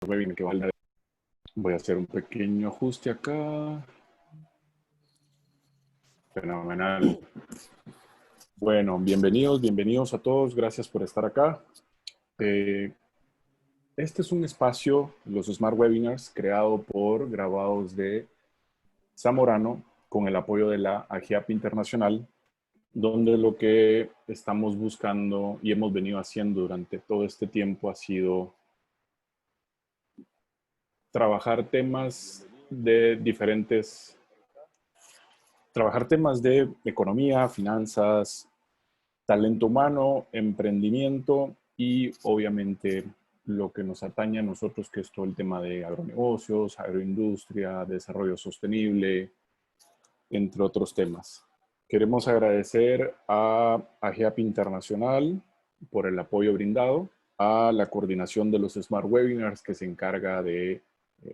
webinar que vale. Voy a hacer un pequeño ajuste acá. Fenomenal. Bueno, bienvenidos a todos. Gracias por estar acá. Este es un espacio, los Smart Webinars, creado por Graduados de Zamorano con el apoyo de la AGIAP Internacional, donde lo que estamos buscando y hemos venido haciendo durante todo este tiempo ha sido trabajar temas de economía, finanzas, talento humano, emprendimiento y obviamente lo que nos atañe a nosotros, que es todo el tema de agronegocios, agroindustria, desarrollo sostenible, entre otros temas. Queremos agradecer a AGEAP Internacional por el apoyo brindado, a la coordinación de los Smart Webinars que se encarga de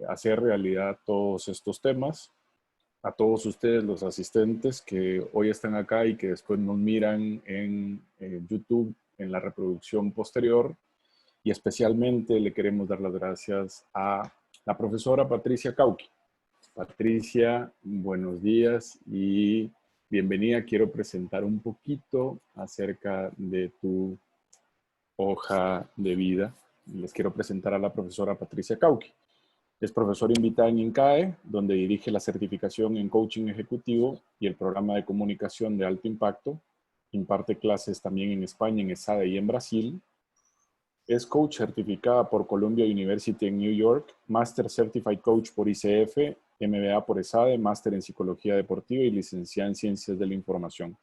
hacer realidad todos estos temas, a todos ustedes los asistentes que hoy están acá y que después nos miran en YouTube en la reproducción posterior, y especialmente le queremos dar las gracias a la profesora Patricia Cauqui. Patricia, buenos días y bienvenida. Quiero presentar un poquito acerca de tu hoja de vida. Les quiero presentar a la profesora Patricia Cauqui. Es profesora invitada en INCAE, donde dirige la certificación en coaching ejecutivo y el programa de comunicación de alto impacto. Imparte clases también en España, en ESADE y en Brasil. Es coach certificada por Columbia University en New York, Master Certified Coach por ICF, MBA por ESADE, Máster en Psicología Deportiva y licenciada en Ciencias de la Información.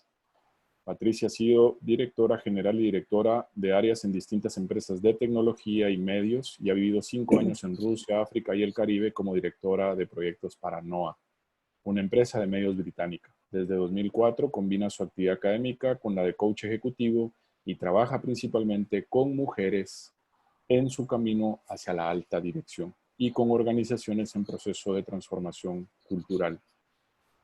Patricia ha sido directora general y directora de áreas en distintas empresas de tecnología y medios y ha vivido 5 años en Rusia, África y el Caribe como directora de proyectos para NOAA, una empresa de medios británica. Desde 2004 combina su actividad académica con la de coach ejecutivo y trabaja principalmente con mujeres en su camino hacia la alta dirección y con organizaciones en proceso de transformación cultural.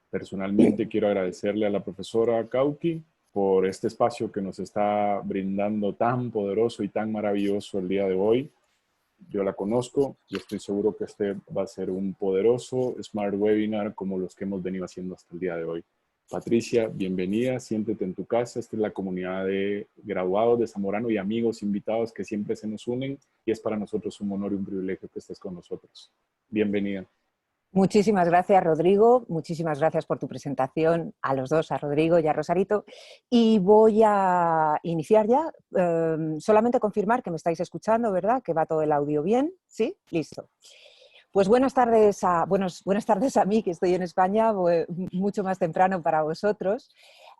Personalmente quiero agradecerle a la profesora Cauqui por este espacio que nos está brindando tan poderoso y tan maravilloso el día de hoy. Yo la conozco y estoy seguro que este va a ser un poderoso Smart Webinar como los que hemos venido haciendo hasta el día de hoy. Patricia, bienvenida, siéntete en tu casa. Esta es la comunidad de graduados de Zamorano y amigos invitados que siempre se nos unen y es para nosotros un honor y un privilegio que estés con nosotros. Bienvenida. Muchísimas gracias, Rodrigo. Muchísimas gracias por tu presentación a los dos, a Rodrigo y a Rosarito. Y voy a iniciar ya. Solamente confirmar que me estáis escuchando, ¿verdad? Que va todo el audio bien. ¿Sí? Listo. Pues buenas tardes a mí, que estoy en España, mucho más temprano para vosotros.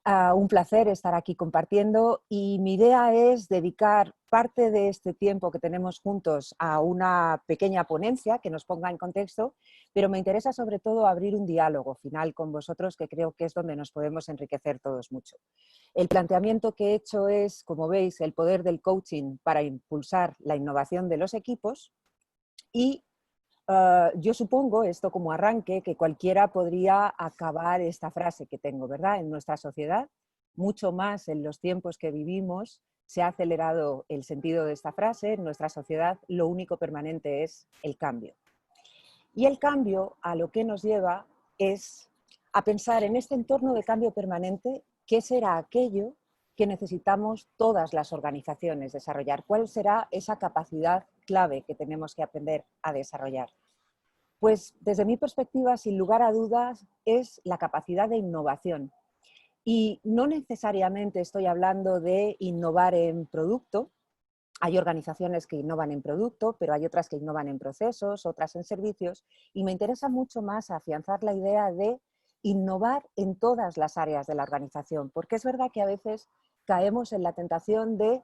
Un placer estar aquí compartiendo y mi idea es dedicar parte de este tiempo que tenemos juntos a una pequeña ponencia que nos ponga en contexto, pero me interesa sobre todo abrir un diálogo final con vosotros, que creo que es donde nos podemos enriquecer todos mucho. El planteamiento que he hecho es, como veis, el poder del coaching para impulsar la innovación de los equipos y yo supongo, esto como arranque, que cualquiera podría acabar esta frase que tengo, ¿verdad? En nuestra sociedad, mucho más en los tiempos que vivimos, se ha acelerado el sentido de esta frase. En nuestra sociedad lo único permanente es el cambio. Y el cambio a lo que nos lleva es a pensar en este entorno de cambio permanente, ¿qué será aquello que necesitamos todas las organizaciones desarrollar? ¿Cuál será esa capacidad clave que tenemos que aprender a desarrollar? Pues desde mi perspectiva, sin lugar a dudas, es la capacidad de innovación. Y no necesariamente estoy hablando de innovar en producto. Hay organizaciones que innovan en producto, pero hay otras que innovan en procesos, otras en servicios. Y me interesa mucho más afianzar la idea de innovar en todas las áreas de la organización, porque es verdad que a veces caemos en la tentación de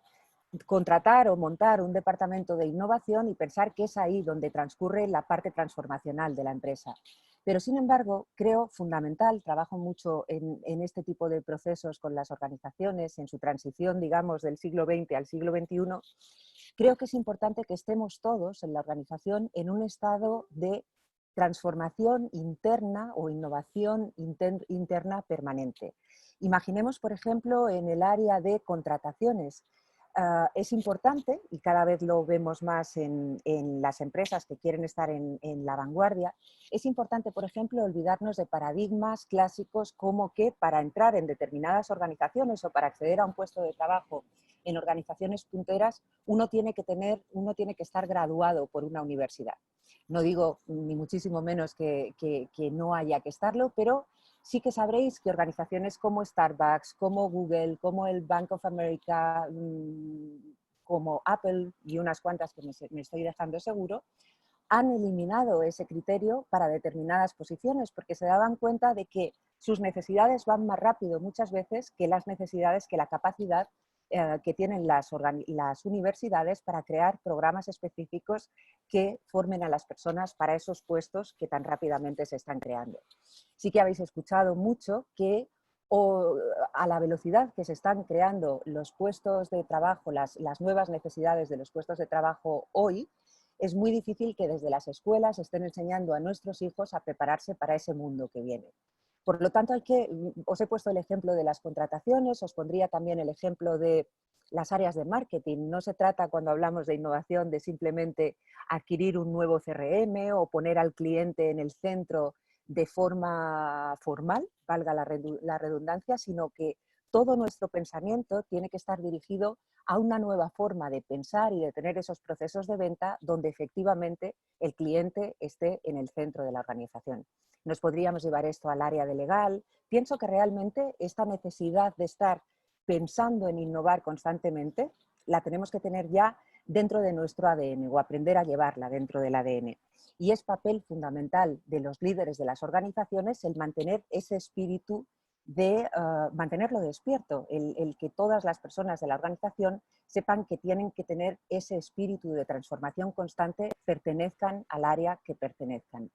contratar o montar un departamento de innovación y pensar que es ahí donde transcurre la parte transformacional de la empresa. Pero sin embargo, creo fundamental, trabajo mucho en este tipo de procesos con las organizaciones, en su transición, digamos, del siglo XX al siglo XXI, creo que es importante que estemos todos en la organización en un estado de transformación interna o innovación interna permanente. Imaginemos, por ejemplo, en el área de contrataciones. es importante, y cada vez lo vemos más en las empresas que quieren estar en la vanguardia, es importante, por ejemplo, olvidarnos de paradigmas clásicos como que para entrar en determinadas organizaciones o para acceder a un puesto de trabajo en organizaciones punteras, uno tiene que estar graduado por una universidad. No digo ni muchísimo menos que no haya que estarlo, pero sí que sabréis que organizaciones como Starbucks, como Google, como el Bank of America, como Apple y unas cuantas que me estoy dejando seguro, han eliminado ese criterio para determinadas posiciones porque se daban cuenta de que sus necesidades van más rápido muchas veces que las necesidades, que la capacidad que tienen las universidades para crear programas específicos que formen a las personas para esos puestos que tan rápidamente se están creando. Sí que habéis escuchado mucho que a la velocidad que se están creando los puestos de trabajo, las nuevas necesidades de los puestos de trabajo hoy, es muy difícil que desde las escuelas estén enseñando a nuestros hijos a prepararse para ese mundo que viene. Por lo tanto, os he puesto el ejemplo de las contrataciones, os pondría también el ejemplo de las áreas de marketing. No se trata, cuando hablamos de innovación, de simplemente adquirir un nuevo CRM o poner al cliente en el centro de forma formal, valga la redundancia, sino que todo nuestro pensamiento tiene que estar dirigido a una nueva forma de pensar y de tener esos procesos de venta donde efectivamente el cliente esté en el centro de la organización. Nos podríamos llevar esto al área de legal. Pienso que realmente esta necesidad de estar pensando en innovar constantemente la tenemos que tener ya dentro de nuestro ADN o aprender a llevarla dentro del ADN. Y es papel fundamental de los líderes de las organizaciones el mantener ese espíritu de mantenerlo despierto, el que todas las personas de la organización sepan que tienen que tener ese espíritu de transformación constante, pertenezcan al área que pertenezcan.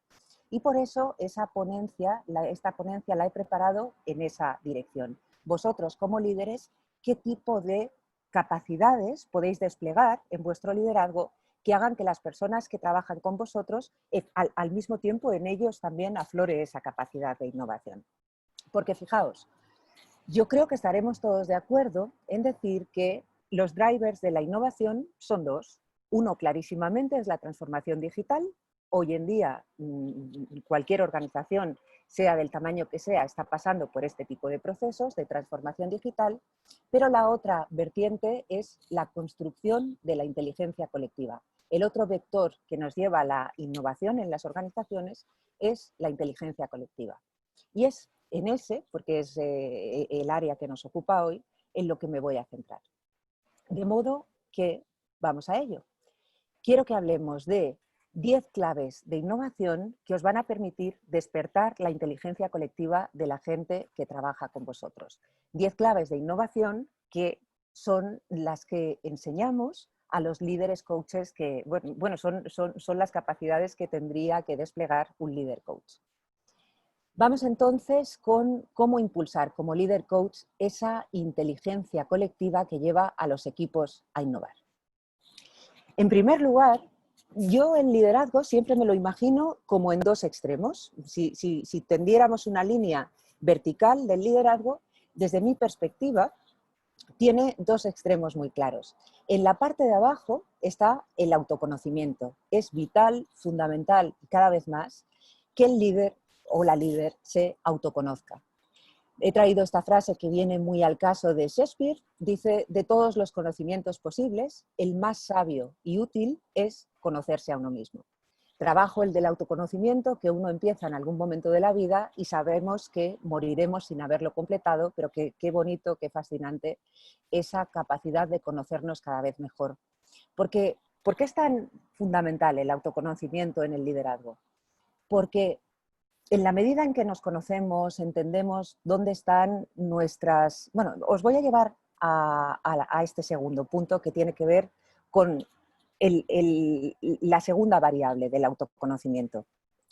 Y por eso esta ponencia la he preparado en esa dirección. Vosotros, como líderes, ¿qué tipo de capacidades podéis desplegar en vuestro liderazgo que hagan que las personas que trabajan con vosotros, al mismo tiempo en ellos también aflore esa capacidad de innovación? Porque fijaos, yo creo que estaremos todos de acuerdo en decir que los drivers de la innovación son dos. Uno clarísimamente es la transformación digital. Hoy en día cualquier organización, sea del tamaño que sea, está pasando por este tipo de procesos de transformación digital, pero la otra vertiente es la construcción de la inteligencia colectiva. El otro vector que nos lleva a la innovación en las organizaciones es la inteligencia colectiva. Y es en ese, porque es el área que nos ocupa hoy, en lo que me voy a centrar. De modo que vamos a ello. Quiero que hablemos de 10 claves de innovación que os van a permitir despertar la inteligencia colectiva de la gente que trabaja con vosotros. 10 claves de innovación que son las que enseñamos a los líderes coaches que, bueno, son las capacidades que tendría que desplegar un líder coach. Vamos entonces con cómo impulsar como líder coach esa inteligencia colectiva que lleva a los equipos a innovar. En primer lugar, yo el liderazgo siempre me lo imagino como en dos extremos. Si tendiéramos una línea vertical del liderazgo, desde mi perspectiva, tiene dos extremos muy claros. En la parte de abajo está el autoconocimiento. Es vital, fundamental y cada vez más que el líder o la líder se autoconozca. He traído esta frase que viene muy al caso de Shakespeare. Dice: de todos los conocimientos posibles, el más sabio y útil es conocerse a uno mismo. Trabajo el del autoconocimiento que uno empieza en algún momento de la vida y sabemos que moriremos sin haberlo completado, pero qué bonito, qué fascinante esa capacidad de conocernos cada vez mejor. ¿Por qué es tan fundamental el autoconocimiento en el liderazgo? Porque en la medida en que nos conocemos, entendemos dónde están nuestras... Bueno, os voy a llevar a este segundo punto que tiene que ver con la segunda variable del autoconocimiento.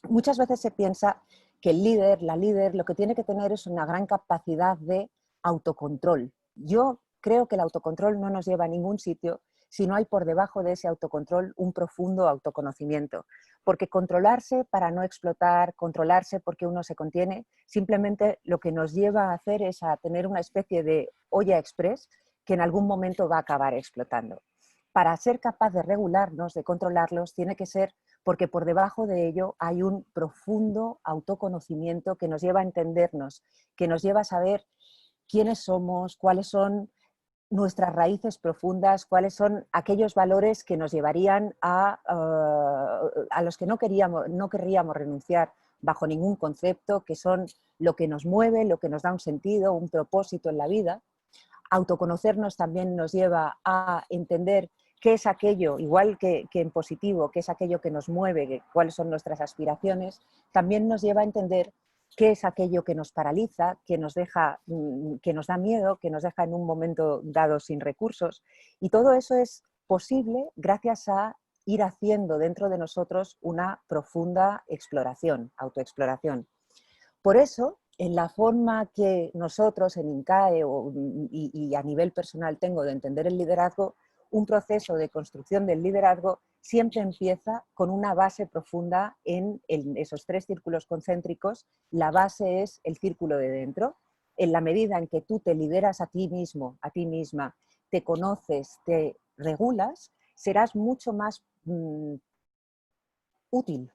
Muchas veces se piensa que el líder, la líder, lo que tiene que tener es una gran capacidad de autocontrol. Yo creo que el autocontrol no nos lleva a ningún sitio si no hay por debajo de ese autocontrol un profundo autoconocimiento. Porque controlarse para no explotar, controlarse porque uno se contiene, simplemente lo que nos lleva a hacer es a tener una especie de olla express que en algún momento va a acabar explotando. Para ser capaz de regularnos, de controlarlos, tiene que ser porque por debajo de ello hay un profundo autoconocimiento que nos lleva a entendernos, que nos lleva a saber quiénes somos, cuáles son nuestras raíces profundas, cuáles son aquellos valores que nos llevarían a los que no querríamos renunciar bajo ningún concepto, que son lo que nos mueve, lo que nos da un sentido, un propósito en la vida. Autoconocernos también nos lleva a entender qué es aquello, igual que en positivo, qué es aquello que nos mueve, cuáles son nuestras aspiraciones, también nos lleva a entender qué es aquello que nos paraliza, que nos da miedo, que nos deja en un momento dado sin recursos. Y todo eso es posible gracias a ir haciendo dentro de nosotros una profunda exploración, autoexploración. Por eso, en la forma que nosotros en INCAE y a nivel personal tengo de entender el liderazgo, un proceso de construcción del liderazgo siempre empieza con una base profunda en esos 3 círculos concéntricos. La base es el círculo de dentro. En la medida en que tú te lideras a ti mismo, a ti misma, te conoces, te regulas, serás mucho más útil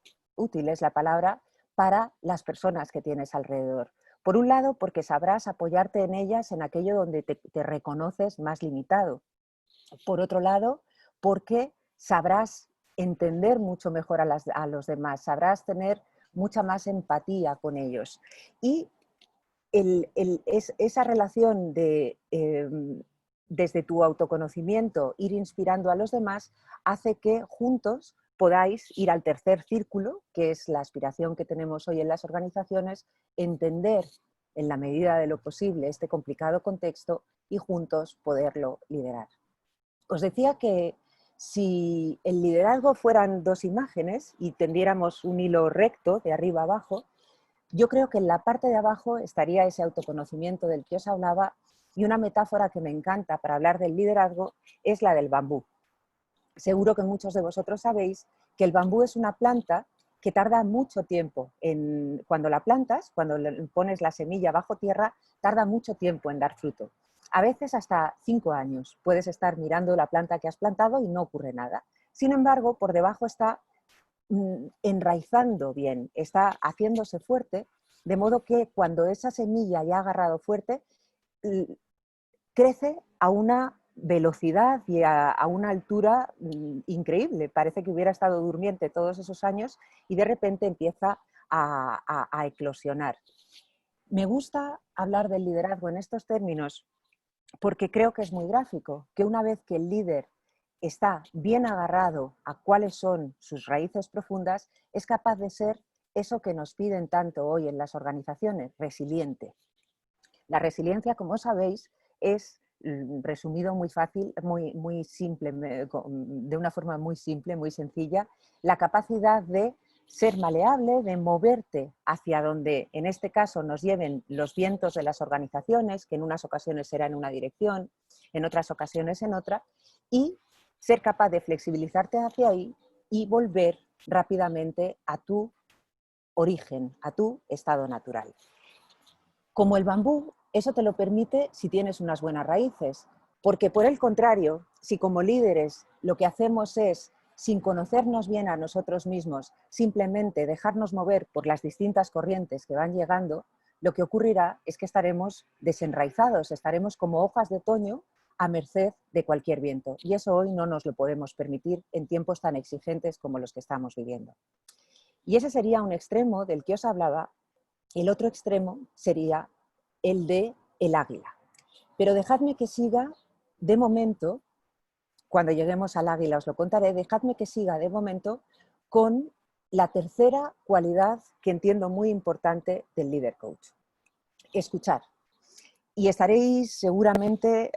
es la palabra, para las personas que tienes alrededor. Por un lado, porque sabrás apoyarte en ellas en aquello donde te reconoces más limitado. Por otro lado, porque sabrás entender mucho mejor a los demás, sabrás tener mucha más empatía con ellos. Y esa relación de, desde tu autoconocimiento, ir inspirando a los demás, hace que juntos podáis ir al tercer círculo, que es la aspiración que tenemos hoy en las organizaciones, entender en la medida de lo posible este complicado contexto y juntos poderlo liderar. Os decía que si el liderazgo fueran 2 imágenes y tendiéramos un hilo recto de arriba a abajo, yo creo que en la parte de abajo estaría ese autoconocimiento del que os hablaba, y una metáfora que me encanta para hablar del liderazgo es la del bambú. Seguro que muchos de vosotros sabéis que el bambú es una planta que tarda mucho tiempo, cuando la plantas, cuando le pones la semilla bajo tierra, tarda mucho tiempo en dar fruto. A veces hasta 5 años puedes estar mirando la planta que has plantado y no ocurre nada. Sin embargo, por debajo está enraizando bien, está haciéndose fuerte, de modo que cuando esa semilla ya ha agarrado fuerte, crece a una velocidad y a una altura increíble. Parece que hubiera estado durmiente todos esos años y de repente empieza a eclosionar. Me gusta hablar del liderazgo en estos términos porque creo que es muy gráfico, que una vez que el líder está bien agarrado a cuáles son sus raíces profundas, es capaz de ser eso que nos piden tanto hoy en las organizaciones, resiliente. La resiliencia, como sabéis, es, resumido muy fácil, muy simple, de una forma muy simple, muy sencilla, la capacidad de ser maleable, de moverte hacia donde, en este caso, nos lleven los vientos de las organizaciones, que en unas ocasiones será en una dirección, en otras ocasiones en otra, y ser capaz de flexibilizarte hacia ahí y volver rápidamente a tu origen, a tu estado natural. Como el bambú, eso te lo permite si tienes unas buenas raíces, porque por el contrario, si como líderes lo que hacemos es, sin conocernos bien a nosotros mismos, simplemente dejarnos mover por las distintas corrientes que van llegando, lo que ocurrirá es que estaremos desenraizados, estaremos como hojas de otoño a merced de cualquier viento. Y eso hoy no nos lo podemos permitir en tiempos tan exigentes como los que estamos viviendo. Y ese sería un extremo del que os hablaba. El otro extremo sería el de el águila. Pero dejadme que siga de momento, cuando lleguemos al águila os lo contaré, dejadme que siga de momento con la tercera cualidad que entiendo muy importante del líder coach. Escuchar. Y estaréis seguramente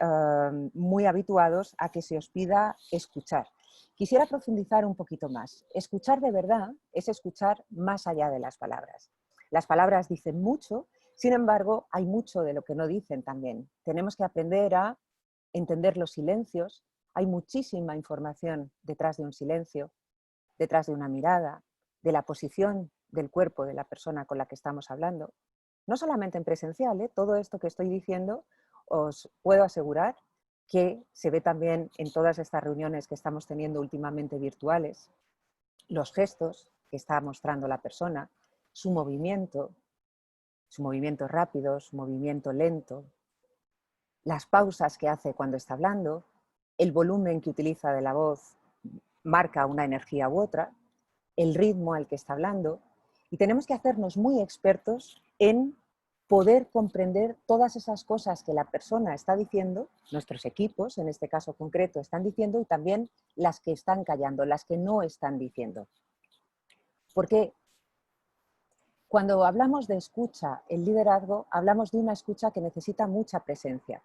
muy habituados a que se os pida escuchar. Quisiera profundizar un poquito más. Escuchar de verdad es escuchar más allá de las palabras. Las palabras dicen mucho, sin embargo, hay mucho de lo que no dicen también. Tenemos que aprender a entender los silencios. Hay muchísima información detrás de un silencio, detrás de una mirada, de la posición del cuerpo de la persona con la que estamos hablando. No solamente en presencial, todo esto que estoy diciendo os puedo asegurar que se ve también en todas estas reuniones que estamos teniendo últimamente virtuales, los gestos que está mostrando la persona, su movimiento rápido, su movimiento lento, las pausas que hace cuando está hablando, el volumen que utiliza de la voz marca una energía u otra, el ritmo al que está hablando, y tenemos que hacernos muy expertos en poder comprender todas esas cosas que la persona está diciendo, nuestros equipos en este caso concreto están diciendo, y también las que están callando, las que no están diciendo. Porque cuando hablamos de escucha, el liderazgo, hablamos de una escucha que necesita mucha presencia.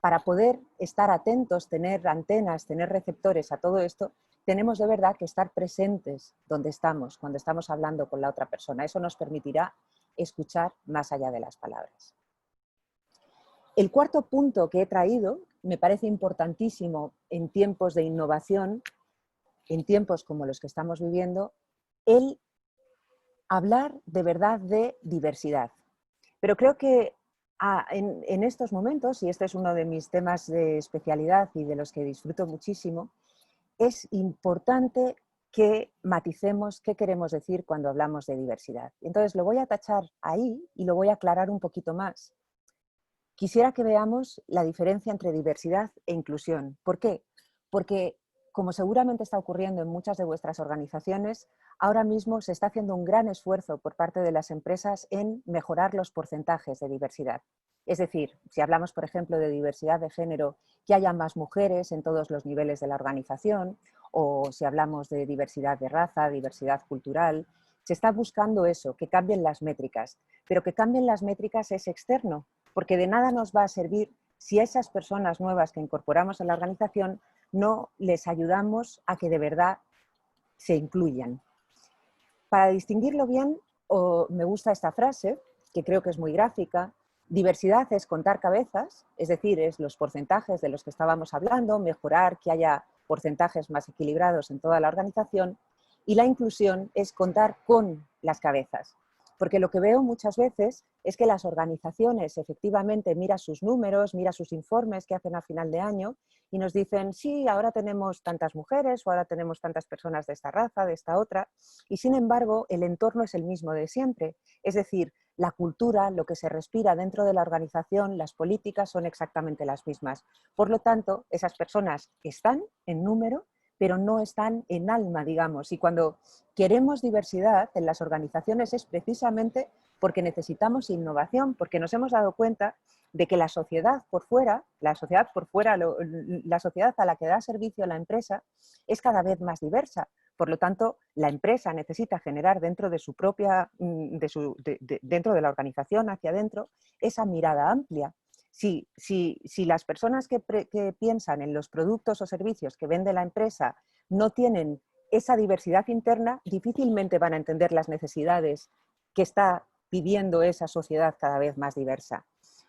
Para poder estar atentos, tener antenas, tener receptores a todo esto, tenemos de verdad que estar presentes donde estamos, cuando estamos hablando con la otra persona. Eso nos permitirá escuchar más allá de las palabras. El cuarto punto que he traído me parece importantísimo en tiempos de innovación, en tiempos como los que estamos viviendo, el hablar de verdad de diversidad. Pero creo que en estos momentos, y este es uno de mis temas de especialidad y de los que disfruto muchísimo, es importante que maticemos qué queremos decir cuando hablamos de diversidad. Entonces lo voy a tachar ahí y lo voy a aclarar un poquito más. Quisiera que veamos la diferencia entre diversidad e inclusión. ¿Por qué? Porque, como seguramente está ocurriendo en muchas de vuestras organizaciones, ahora mismo se está haciendo un gran esfuerzo por parte de las empresas en mejorar los porcentajes de diversidad. Es decir, si hablamos, por ejemplo, de diversidad de género, que haya más mujeres en todos los niveles de la organización, o si hablamos de diversidad de raza, diversidad cultural, se está buscando eso, que cambien las métricas. Pero que cambien las métricas es externo, porque de nada nos va a servir si a esas personas nuevas que incorporamos a la organización no les ayudamos a que de verdad se incluyan. Para distinguirlo bien, me gusta esta frase, que creo que es muy gráfica: diversidad es contar cabezas, es decir, es los porcentajes de los que estábamos hablando, mejorar que haya porcentajes más equilibrados en toda la organización, y la inclusión es contar con las cabezas. Porque lo que veo muchas veces es que las organizaciones efectivamente miran sus números, miran sus informes que hacen a final de año y nos dicen, sí, ahora tenemos tantas mujeres o ahora tenemos tantas personas de esta raza, de esta otra, y sin embargo el entorno es el mismo de siempre. Es decir, la cultura, lo que se respira dentro de la organización, las políticas son exactamente las mismas. Por lo tanto, esas personas están en número, pero no están en alma, digamos. Y cuando queremos diversidad en las organizaciones es precisamente porque necesitamos innovación, porque nos hemos dado cuenta de que la sociedad por fuera, la sociedad a la que da servicio la empresa es cada vez más diversa. Por lo tanto, la empresa necesita generar dentro de su propia, dentro de la organización hacia adentro, esa mirada amplia. Si las personas que piensan en los productos o servicios que vende la empresa no tienen esa diversidad interna, difícilmente van a entender las necesidades que está pidiendo esa sociedad cada vez más diversa.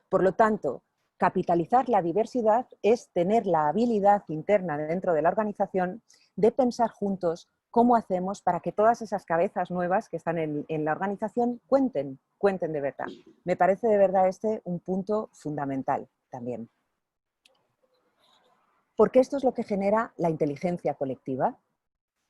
Por lo tanto, capitalizar la diversidad es tener la habilidad interna dentro de la organización de pensar juntos cómo hacemos para que todas esas cabezas nuevas que están en la organización cuenten de verdad. Me parece de verdad este un punto fundamental también. Porque esto es lo que genera la inteligencia colectiva.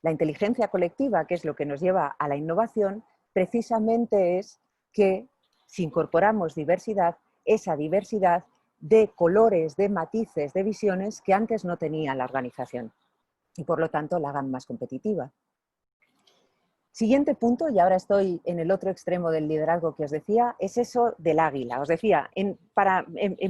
La inteligencia colectiva, que es lo que nos lleva a la innovación, precisamente es que si incorporamos diversidad, esa diversidad de colores, de matices, de visiones que antes no tenía la organización y por lo tanto la hagan más competitiva. Siguiente punto, y ahora estoy en el otro extremo del liderazgo que os decía, es eso del águila. Os decía, en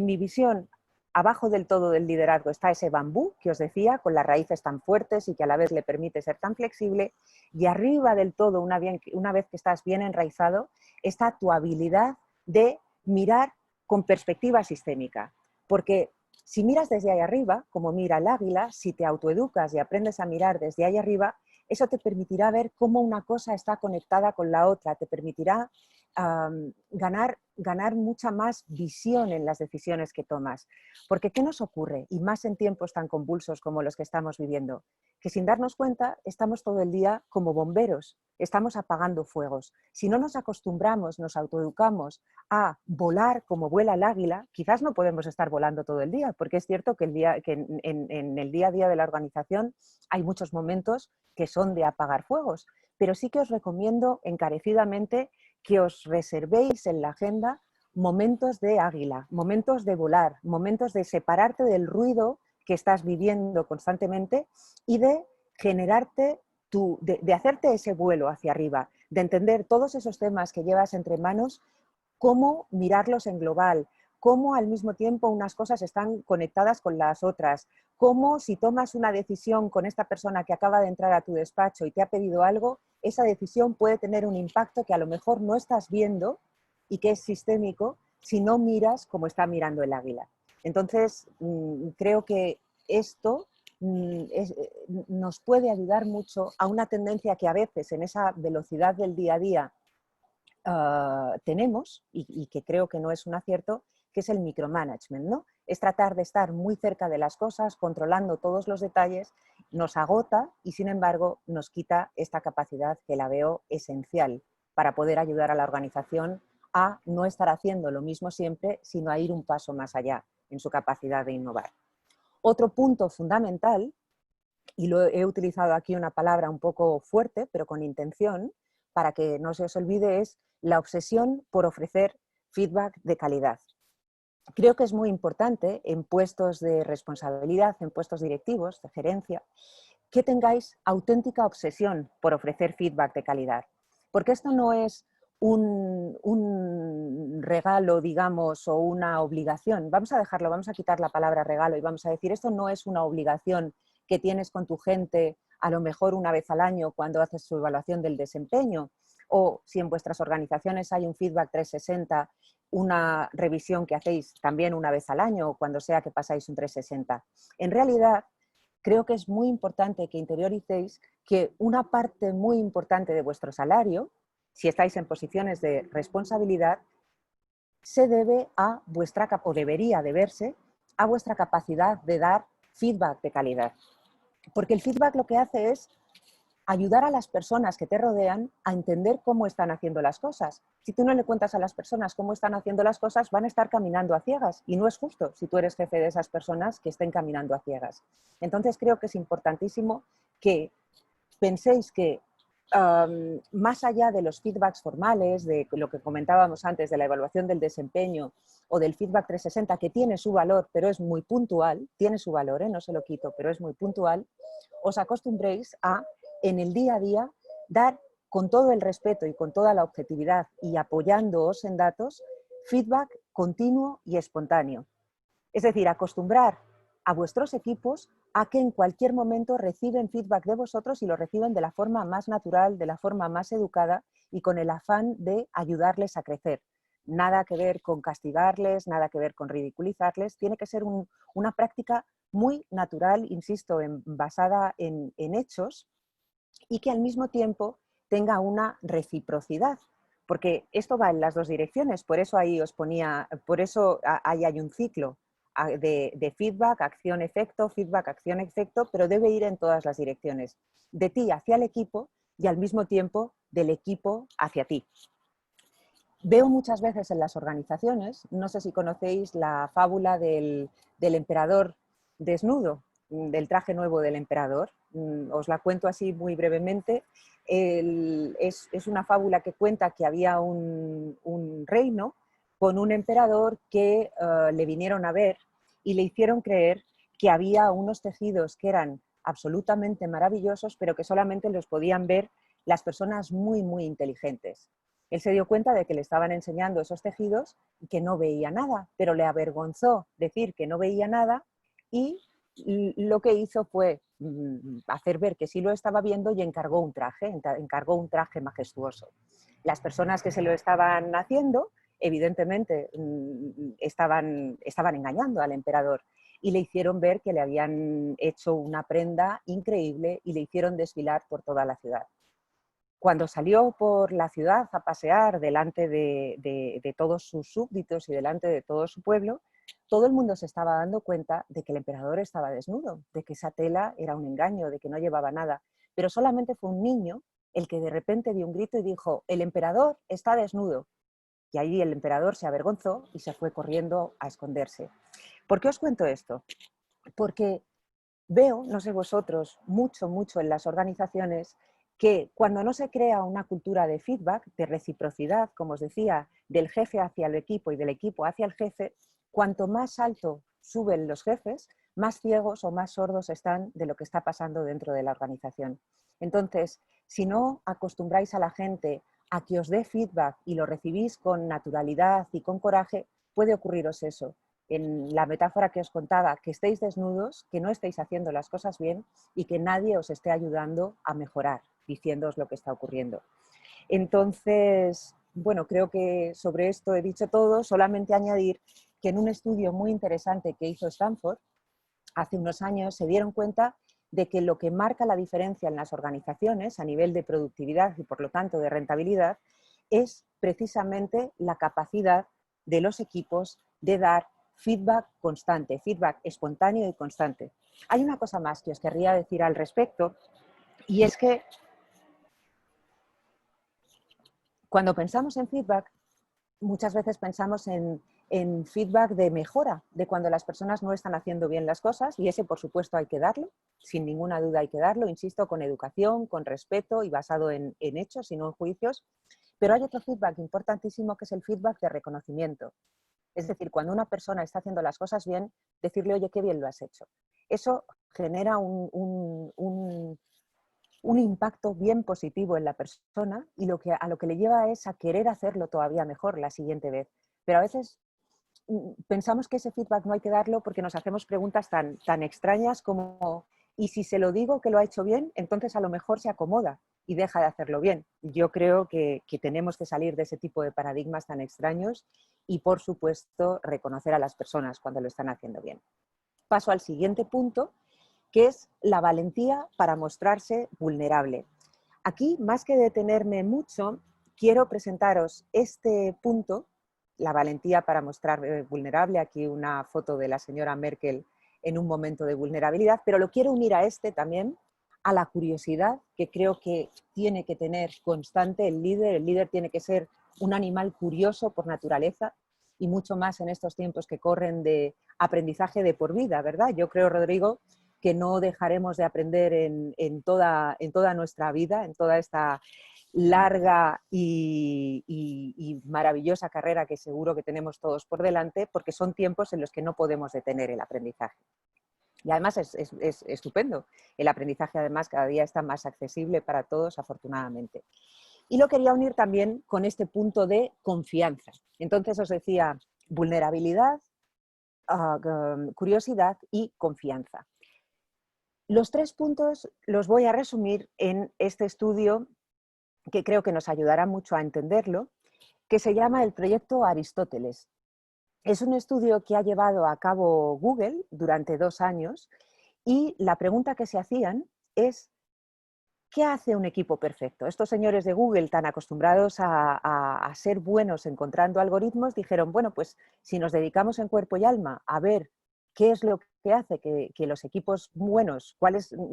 mi visión, abajo del todo del liderazgo está ese bambú que os decía, con las raíces tan fuertes y que a la vez le permite ser tan flexible, y arriba del todo, una vez que estás bien enraizado, está tu habilidad de mirar con perspectiva sistémica. Porque si miras desde ahí arriba, como mira el águila, si te autoeducas y aprendes a mirar desde ahí arriba, eso te permitirá ver cómo una cosa está conectada con la otra, te permitirá ganar mucha más visión en las decisiones que tomas. Porque ¿qué nos ocurre? Y más en tiempos tan convulsos como los que estamos viviendo, que sin darnos cuenta estamos todo el día como bomberos, estamos apagando fuegos. Si no nos acostumbramos, nos autoeducamos a volar como vuela el águila, quizás no podemos estar volando todo el día, porque es cierto que, en el día a día de la organización hay muchos momentos que son de apagar fuegos, pero sí que os recomiendo encarecidamente que os reservéis en la agenda momentos de águila, momentos de volar, momentos de separarte del ruido que estás viviendo constantemente y de generarte de hacerte ese vuelo hacia arriba, de entender todos esos temas que llevas entre manos, cómo mirarlos en global, cómo al mismo tiempo unas cosas están conectadas con las otras, cómo si tomas una decisión con esta persona que acaba de entrar a tu despacho y te ha pedido algo, esa decisión puede tener un impacto que a lo mejor no estás viendo y que es sistémico si no miras como está mirando el águila. Entonces, creo que esto nos puede ayudar mucho a una tendencia que a veces en esa velocidad del día a día tenemos, y que creo que no es un acierto, que es el micromanagement, ¿no? Es tratar de estar muy cerca de las cosas, controlando todos los detalles, nos agota y sin embargo nos quita esta capacidad que la veo esencial para poder ayudar a la organización a no estar haciendo lo mismo siempre, sino a ir un paso más allá en su capacidad de innovar. Otro punto fundamental, y lo he utilizado aquí una palabra un poco fuerte, pero con intención, para que no se os olvide, es la obsesión por ofrecer feedback de calidad. Creo que es muy importante en puestos de responsabilidad, en puestos directivos, de gerencia, que tengáis auténtica obsesión por ofrecer feedback de calidad. Porque esto no es un regalo, digamos, o una obligación. Vamos a dejarlo, vamos a quitar la palabra regalo y vamos a decir, esto no es una obligación que tienes con tu gente a lo mejor una vez al año cuando haces su evaluación del desempeño, o si en vuestras organizaciones hay un feedback 360, una revisión que hacéis también una vez al año o cuando sea que pasáis un 360. En realidad, creo que es muy importante que interioricéis que una parte muy importante de vuestro salario, si estáis en posiciones de responsabilidad, se debe a vuestra, o debería deberse, a vuestra capacidad de dar feedback de calidad. Porque el feedback lo que hace es ayudar a las personas que te rodean a entender cómo están haciendo las cosas. Si tú no le cuentas a las personas cómo están haciendo las cosas, van a estar caminando a ciegas. Y no es justo si tú eres jefe de esas personas que estén caminando a ciegas. Entonces creo que es importantísimo que penséis que más allá de los feedbacks formales, de lo que comentábamos antes, de la evaluación del desempeño o del feedback 360, que tiene su valor, pero es muy puntual, tiene su valor, no se lo quito, pero es muy puntual, os acostumbréis a, en el día a día, dar con todo el respeto y con toda la objetividad y apoyándoos en datos, feedback continuo y espontáneo. Es decir, acostumbrar a vuestros equipos a que en cualquier momento reciben feedback de vosotros y lo reciben de la forma más natural, de la forma más educada y con el afán de ayudarles a crecer. Nada que ver con castigarles, nada que ver con ridiculizarles, tiene que ser una práctica muy natural, insisto, basada en hechos y que al mismo tiempo tenga una reciprocidad. Porque esto va en las dos direcciones, por eso ahí os ponía, por eso ahí hay un ciclo de feedback, acción-efecto, feedback, acción-efecto, pero debe ir en todas las direcciones, de ti hacia el equipo y al mismo tiempo del equipo hacia ti. Veo muchas veces en las organizaciones, no sé si conocéis la fábula del emperador desnudo, del traje nuevo del emperador. Os la cuento así muy brevemente. Es una fábula que cuenta que había un reino con un emperador que le vinieron a ver y le hicieron creer que había unos tejidos que eran absolutamente maravillosos, pero que solamente los podían ver las personas muy, muy inteligentes. Él se dio cuenta de que le estaban enseñando esos tejidos y que no veía nada, pero le avergonzó decir que no veía nada y lo que hizo fue hacer ver que sí lo estaba viendo y encargó un traje majestuoso. Las personas que se lo estaban haciendo, evidentemente, estaban engañando al emperador y le hicieron ver que le habían hecho una prenda increíble y le hicieron desfilar por toda la ciudad. cuando salió por la ciudad a pasear delante de todos sus súbditos y delante de todo su pueblo, todo el mundo se estaba dando cuenta de que el emperador estaba desnudo, de que esa tela era un engaño, de que no llevaba nada. Pero solamente fue un niño el que de repente dio un grito y dijo: el emperador está desnudo. Y ahí el emperador se avergonzó y se fue corriendo a esconderse. ¿Por qué os cuento esto? Porque veo, no sé vosotros, mucho en las organizaciones que cuando no se crea una cultura de feedback, de reciprocidad, como os decía, del jefe hacia el equipo y del equipo hacia el jefe, cuanto más alto suben los jefes, más ciegos o más sordos están de lo que está pasando dentro de la organización. Entonces, si no acostumbráis a la gente a que os dé feedback y lo recibís con naturalidad y con coraje, puede ocurriros eso. En la metáfora que os contaba, que estéis desnudos, que no estéis haciendo las cosas bien y que nadie os esté ayudando a mejorar, diciéndoos lo que está ocurriendo. Entonces, bueno, creo que sobre esto he dicho todo, solamente añadir que en un estudio muy interesante que hizo Stanford, hace unos años se dieron cuenta de que lo que marca la diferencia en las organizaciones a nivel de productividad y por lo tanto de rentabilidad es precisamente la capacidad de los equipos de dar feedback constante, feedback espontáneo y constante. Hay una cosa más que os querría decir al respecto y es que cuando pensamos en feedback, muchas veces pensamos en feedback de mejora, de cuando las personas no están haciendo bien las cosas, y ese por supuesto hay que darlo, sin ninguna duda hay que darlo, insisto, con educación, con respeto y basado en hechos y no en juicios. Pero hay otro feedback importantísimo que es el feedback de reconocimiento. Es decir, cuando una persona está haciendo las cosas bien, decirle: oye, qué bien lo has hecho. Eso genera un impacto bien positivo en la persona y a lo que le lleva es a querer hacerlo todavía mejor la siguiente vez. Pero a veces pensamos que ese feedback no hay que darlo porque nos hacemos preguntas tan extrañas como: ¿y si se lo digo que lo ha hecho bien? Entonces a lo mejor se acomoda y deja de hacerlo bien. Yo creo que tenemos que salir de ese tipo de paradigmas tan extraños y, por supuesto, reconocer a las personas cuando lo están haciendo bien. Paso al siguiente punto, que es la valentía para mostrarse vulnerable. Aquí, más que detenerme mucho, quiero presentaros este punto, la valentía para mostrar vulnerable. Aquí una foto de la señora Merkel en un momento de vulnerabilidad, pero lo quiero unir a este también, a la curiosidad que creo que tiene que tener constante el líder. El líder tiene que ser un animal curioso por naturaleza y mucho más en estos tiempos que corren de aprendizaje de por vida, ¿verdad? Yo creo, Rodrigo, que no dejaremos de aprender en toda nuestra vida, en toda esta larga y maravillosa carrera que seguro que tenemos todos por delante, porque son tiempos en los que no podemos detener el aprendizaje. Y además es estupendo. El aprendizaje además cada día está más accesible para todos, afortunadamente. Y lo quería unir también con este punto de confianza. Entonces os decía vulnerabilidad, curiosidad y confianza. Los 3 puntos los voy a resumir en este estudio que creo que nos ayudará mucho a entenderlo, que se llama el Proyecto Aristóteles. Es un estudio que ha llevado a cabo Google durante 2 años y la pregunta que se hacían es: ¿qué hace un equipo perfecto? Estos señores de Google, tan acostumbrados a ser buenos encontrando algoritmos, dijeron: bueno, pues si nos dedicamos en cuerpo y alma a ver qué es lo que hace que los equipos buenos,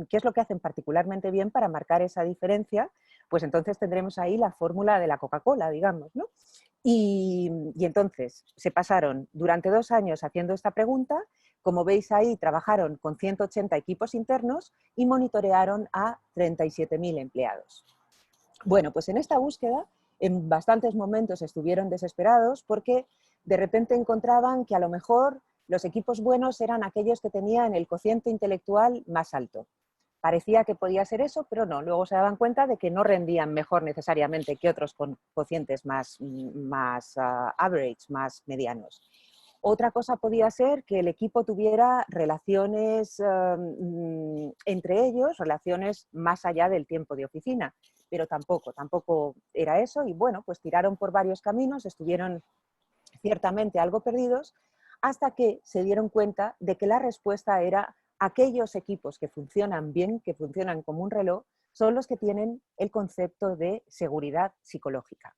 qué es lo que hacen particularmente bien para marcar esa diferencia, pues entonces tendremos ahí la fórmula de la Coca-Cola, digamos, ¿no? Y entonces se pasaron durante 2 años haciendo esta pregunta. Como veis ahí, trabajaron con 180 equipos internos y monitorearon a 37.000 empleados. Bueno, pues en esta búsqueda, en bastantes momentos estuvieron desesperados porque de repente encontraban que a lo mejor los equipos buenos eran aquellos que tenían el cociente intelectual más alto. Parecía que podía ser eso, pero no. Luego se daban cuenta de que no rendían mejor necesariamente que otros con cocientes más average, más medianos. Otra cosa podía ser que el equipo tuviera relaciones entre ellos, relaciones más allá del tiempo de oficina, pero tampoco era eso. Y bueno, pues tiraron por varios caminos, estuvieron ciertamente algo perdidos, hasta que se dieron cuenta de que la respuesta era: aquellos equipos que funcionan bien, que funcionan como un reloj, son los que tienen el concepto de seguridad psicológica.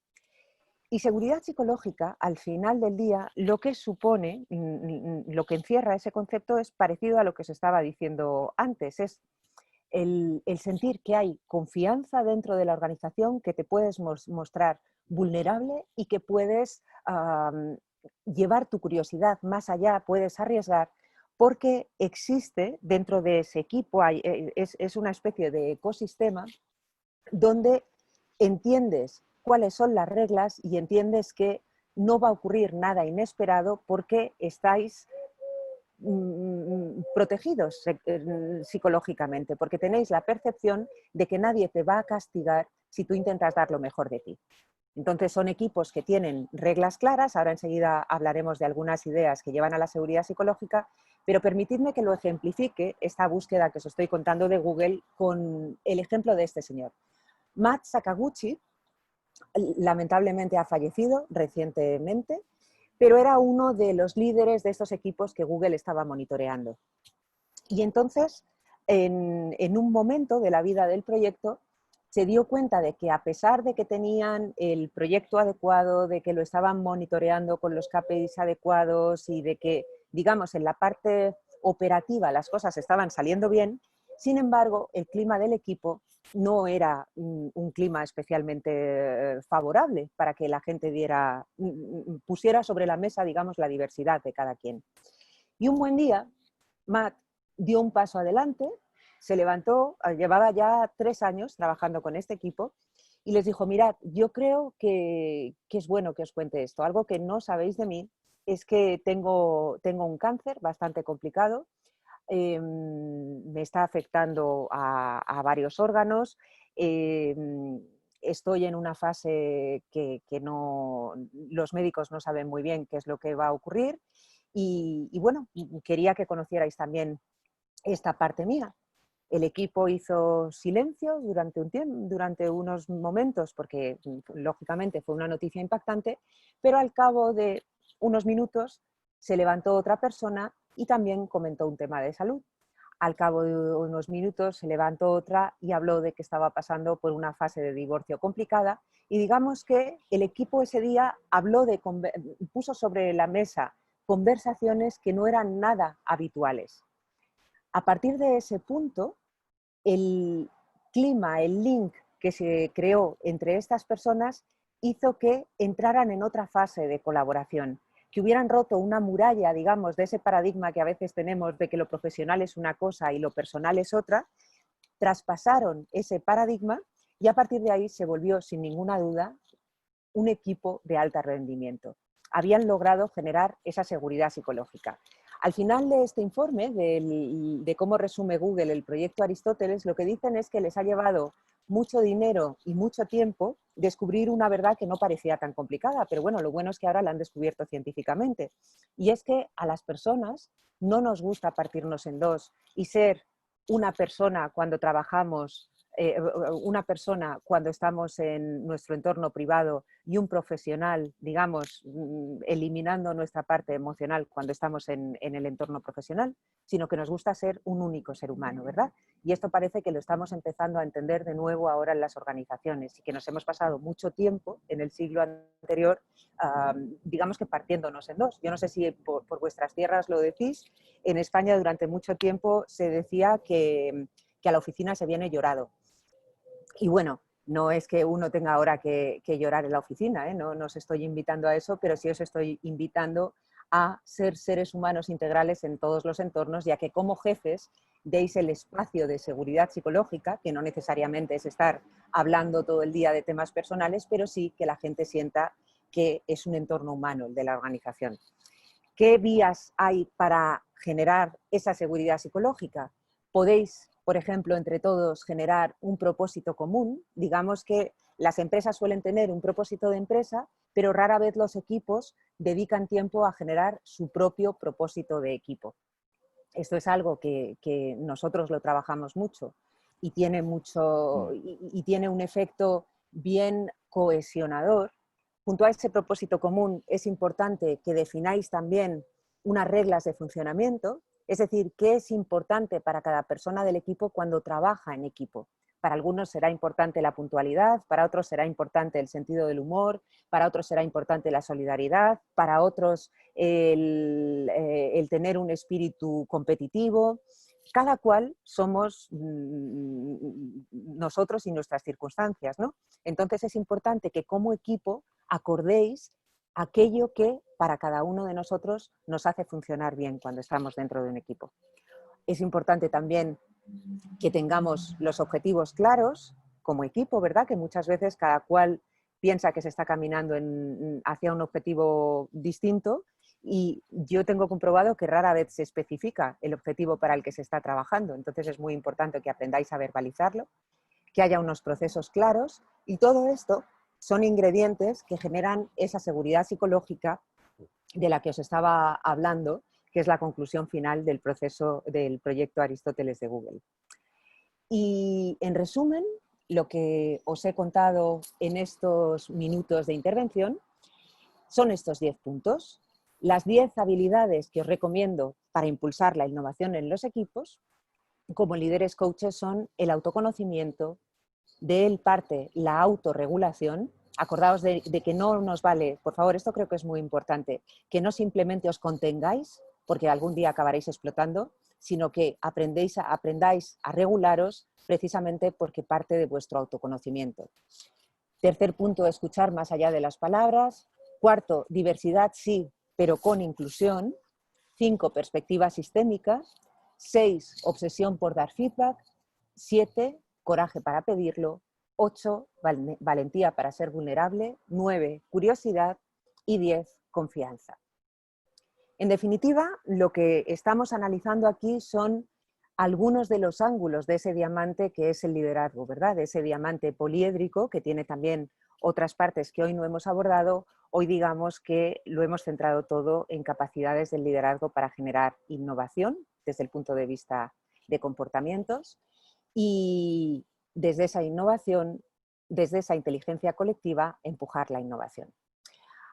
Y seguridad psicológica, al final del día, lo que supone, lo que encierra ese concepto es parecido a lo que se estaba diciendo antes, es el sentir que hay confianza dentro de la organización, que te puedes mostrar vulnerable y que puedes llevar tu curiosidad más allá, puedes arriesgar, porque existe dentro de ese equipo, es una especie de ecosistema donde entiendes cuáles son las reglas y entiendes que no va a ocurrir nada inesperado porque estáis protegidos psicológicamente, porque tenéis la percepción de que nadie te va a castigar si tú intentas dar lo mejor de ti. Entonces son equipos que tienen reglas claras, ahora enseguida hablaremos de algunas ideas que llevan a la seguridad psicológica, pero permitidme que lo ejemplifique esta búsqueda que os estoy contando de Google con el ejemplo de este señor. Matt Sakaguchi lamentablemente ha fallecido recientemente, pero era uno de los líderes de estos equipos que Google estaba monitoreando. Y entonces, en un momento de la vida del proyecto, se dio cuenta de que a pesar de que tenían el proyecto adecuado, de que lo estaban monitoreando con los KPIs adecuados y de que, digamos, en la parte operativa las cosas estaban saliendo bien, sin embargo, el clima del equipo no era un clima especialmente favorable para que la gente pusiera sobre la mesa, digamos, la diversidad de cada quien. Y un buen día, Matt dio un paso adelante, se levantó, llevaba ya 3 años trabajando con este equipo y les dijo, mirad, yo creo que es bueno que os cuente esto. Algo que no sabéis de mí es que tengo un cáncer bastante complicado, me está afectando a varios órganos, estoy en una fase que los médicos no saben muy bien qué es lo que va a ocurrir y bueno, quería que conocierais también esta parte mía. El equipo hizo silencio durante unos momentos porque lógicamente fue una noticia impactante, pero al cabo de unos minutos se levantó otra persona y también comentó un tema de salud. Al cabo de unos minutos se levantó otra y habló de que estaba pasando por una fase de divorcio complicada y digamos que el equipo ese día puso sobre la mesa conversaciones que no eran nada habituales. A partir de ese punto, el clima, el link que se creó entre estas personas hizo que entraran en otra fase de colaboración, que hubieran roto una muralla, digamos, de ese paradigma que a veces tenemos de que lo profesional es una cosa y lo personal es otra, traspasaron ese paradigma y a partir de ahí se volvió, sin ninguna duda, un equipo de alto rendimiento. Habían logrado generar esa seguridad psicológica. Al final de este informe, de cómo resume Google el proyecto Aristóteles, lo que dicen es que les ha llevado mucho dinero y mucho tiempo descubrir una verdad que no parecía tan complicada, pero bueno, lo bueno es que ahora la han descubierto científicamente. Y es que a las personas no nos gusta partirnos en dos y ser una persona cuando trabajamos, una persona cuando estamos en nuestro entorno privado y un profesional, digamos, eliminando nuestra parte emocional cuando estamos en el entorno profesional, sino que nos gusta ser un único ser humano, ¿verdad? Y esto parece que lo estamos empezando a entender de nuevo ahora en las organizaciones y que nos hemos pasado mucho tiempo en el siglo anterior, digamos que partiéndonos en dos. Yo no sé si por vuestras tierras lo decís, en España durante mucho tiempo se decía que a la oficina se viene llorado. Y bueno, no es que uno tenga ahora que llorar en la oficina, ¿eh? No os estoy invitando a eso, pero sí os estoy invitando a ser seres humanos integrales en todos los entornos, ya que como jefes deis el espacio de seguridad psicológica, que no necesariamente es estar hablando todo el día de temas personales, pero sí que la gente sienta que es un entorno humano el de la organización. ¿Qué vías hay para generar esa seguridad psicológica? Podéis, por ejemplo, entre todos generar un propósito común. Digamos que las empresas suelen tener un propósito de empresa, pero rara vez los equipos dedican tiempo a generar su propio propósito de equipo. Esto es algo que nosotros lo trabajamos mucho y tiene un efecto bien cohesionador. Junto a ese propósito común es importante que defináis también unas reglas de funcionamiento, es decir, qué es importante para cada persona del equipo cuando trabaja en equipo. Para algunos será importante la puntualidad, para otros será importante el sentido del humor, para otros será importante la solidaridad, para otros el tener un espíritu competitivo. Cada cual somos nosotros y nuestras circunstancias, ¿no? Entonces es importante que como equipo acordéis aquello que para cada uno de nosotros nos hace funcionar bien cuando estamos dentro de un equipo. Es importante también que tengamos los objetivos claros como equipo, ¿verdad? Que muchas veces cada cual piensa que se está caminando hacia un objetivo distinto y yo tengo comprobado que rara vez se especifica el objetivo para el que se está trabajando. Entonces es muy importante que aprendáis a verbalizarlo, que haya unos procesos claros y todo esto son ingredientes que generan esa seguridad psicológica de la que os estaba hablando, que es la conclusión final del proceso del proyecto Aristóteles de Google. Y en resumen, lo que os he contado en estos minutos de intervención son estos 10 puntos. Las 10 habilidades que os recomiendo para impulsar la innovación en los equipos como líderes coaches son el autoconocimiento, de él parte la autorregulación. Acordaos de que no nos vale, por favor, esto creo que es muy importante, que no simplemente os contengáis, porque algún día acabaréis explotando, sino que aprendáis a regularos precisamente porque parte de vuestro autoconocimiento. Tercer punto, escuchar más allá de las palabras. Cuarto, diversidad sí, pero con inclusión. 5, perspectiva sistémica. 6, obsesión por dar feedback. 7, coraje para pedirlo. 8, valentía para ser vulnerable. 9, curiosidad. Y 10, confianza. En definitiva, lo que estamos analizando aquí son algunos de los ángulos de ese diamante que es el liderazgo, ¿verdad? De ese diamante poliédrico que tiene también otras partes que hoy no hemos abordado. Hoy digamos que lo hemos centrado todo en capacidades del liderazgo para generar innovación desde el punto de vista de comportamientos y desde esa innovación, desde esa inteligencia colectiva, empujar la innovación.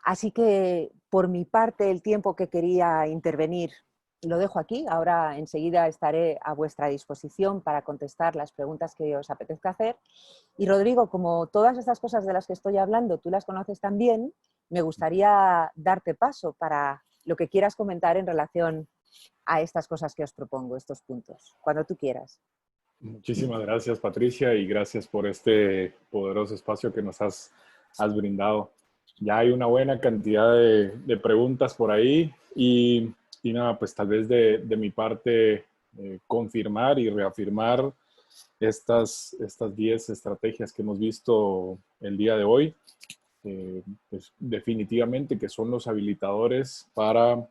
Así que, por mi parte, el tiempo que quería intervenir lo dejo aquí. Ahora enseguida estaré a vuestra disposición para contestar las preguntas que os apetezca hacer. Y Rodrigo, como todas estas cosas de las que estoy hablando tú las conoces también, me gustaría darte paso para lo que quieras comentar en relación a estas cosas que os propongo, estos puntos, cuando tú quieras. Muchísimas gracias, Patricia, y gracias por este poderoso espacio que nos has brindado. Ya hay una buena cantidad de preguntas por ahí y nada, pues tal vez de mi parte confirmar y reafirmar estas 10 estrategias que hemos visto el día de hoy. Pues definitivamente que son los habilitadores para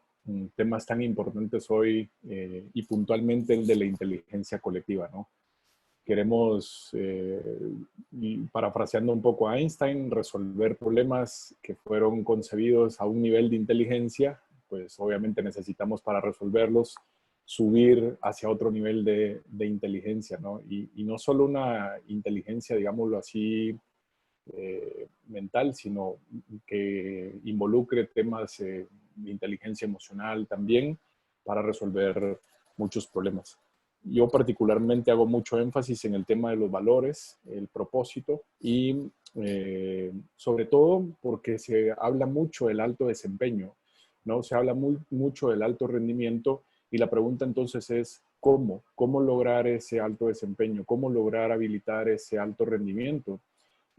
temas tan importantes hoy y puntualmente el de la inteligencia colectiva, ¿no? Queremos, parafraseando un poco a Einstein, resolver problemas que fueron concebidos a un nivel de inteligencia, pues obviamente necesitamos para resolverlos subir hacia otro nivel de inteligencia, ¿no? Y no solo una inteligencia, digámoslo así, mental, sino que involucre temas de inteligencia emocional también para resolver muchos problemas. Yo particularmente hago mucho énfasis en el tema de los valores, el propósito y sobre todo porque se habla mucho del alto desempeño, ¿no? Se habla mucho del alto rendimiento y la pregunta entonces es ¿cómo? ¿Cómo lograr ese alto desempeño? ¿Cómo lograr habilitar ese alto rendimiento?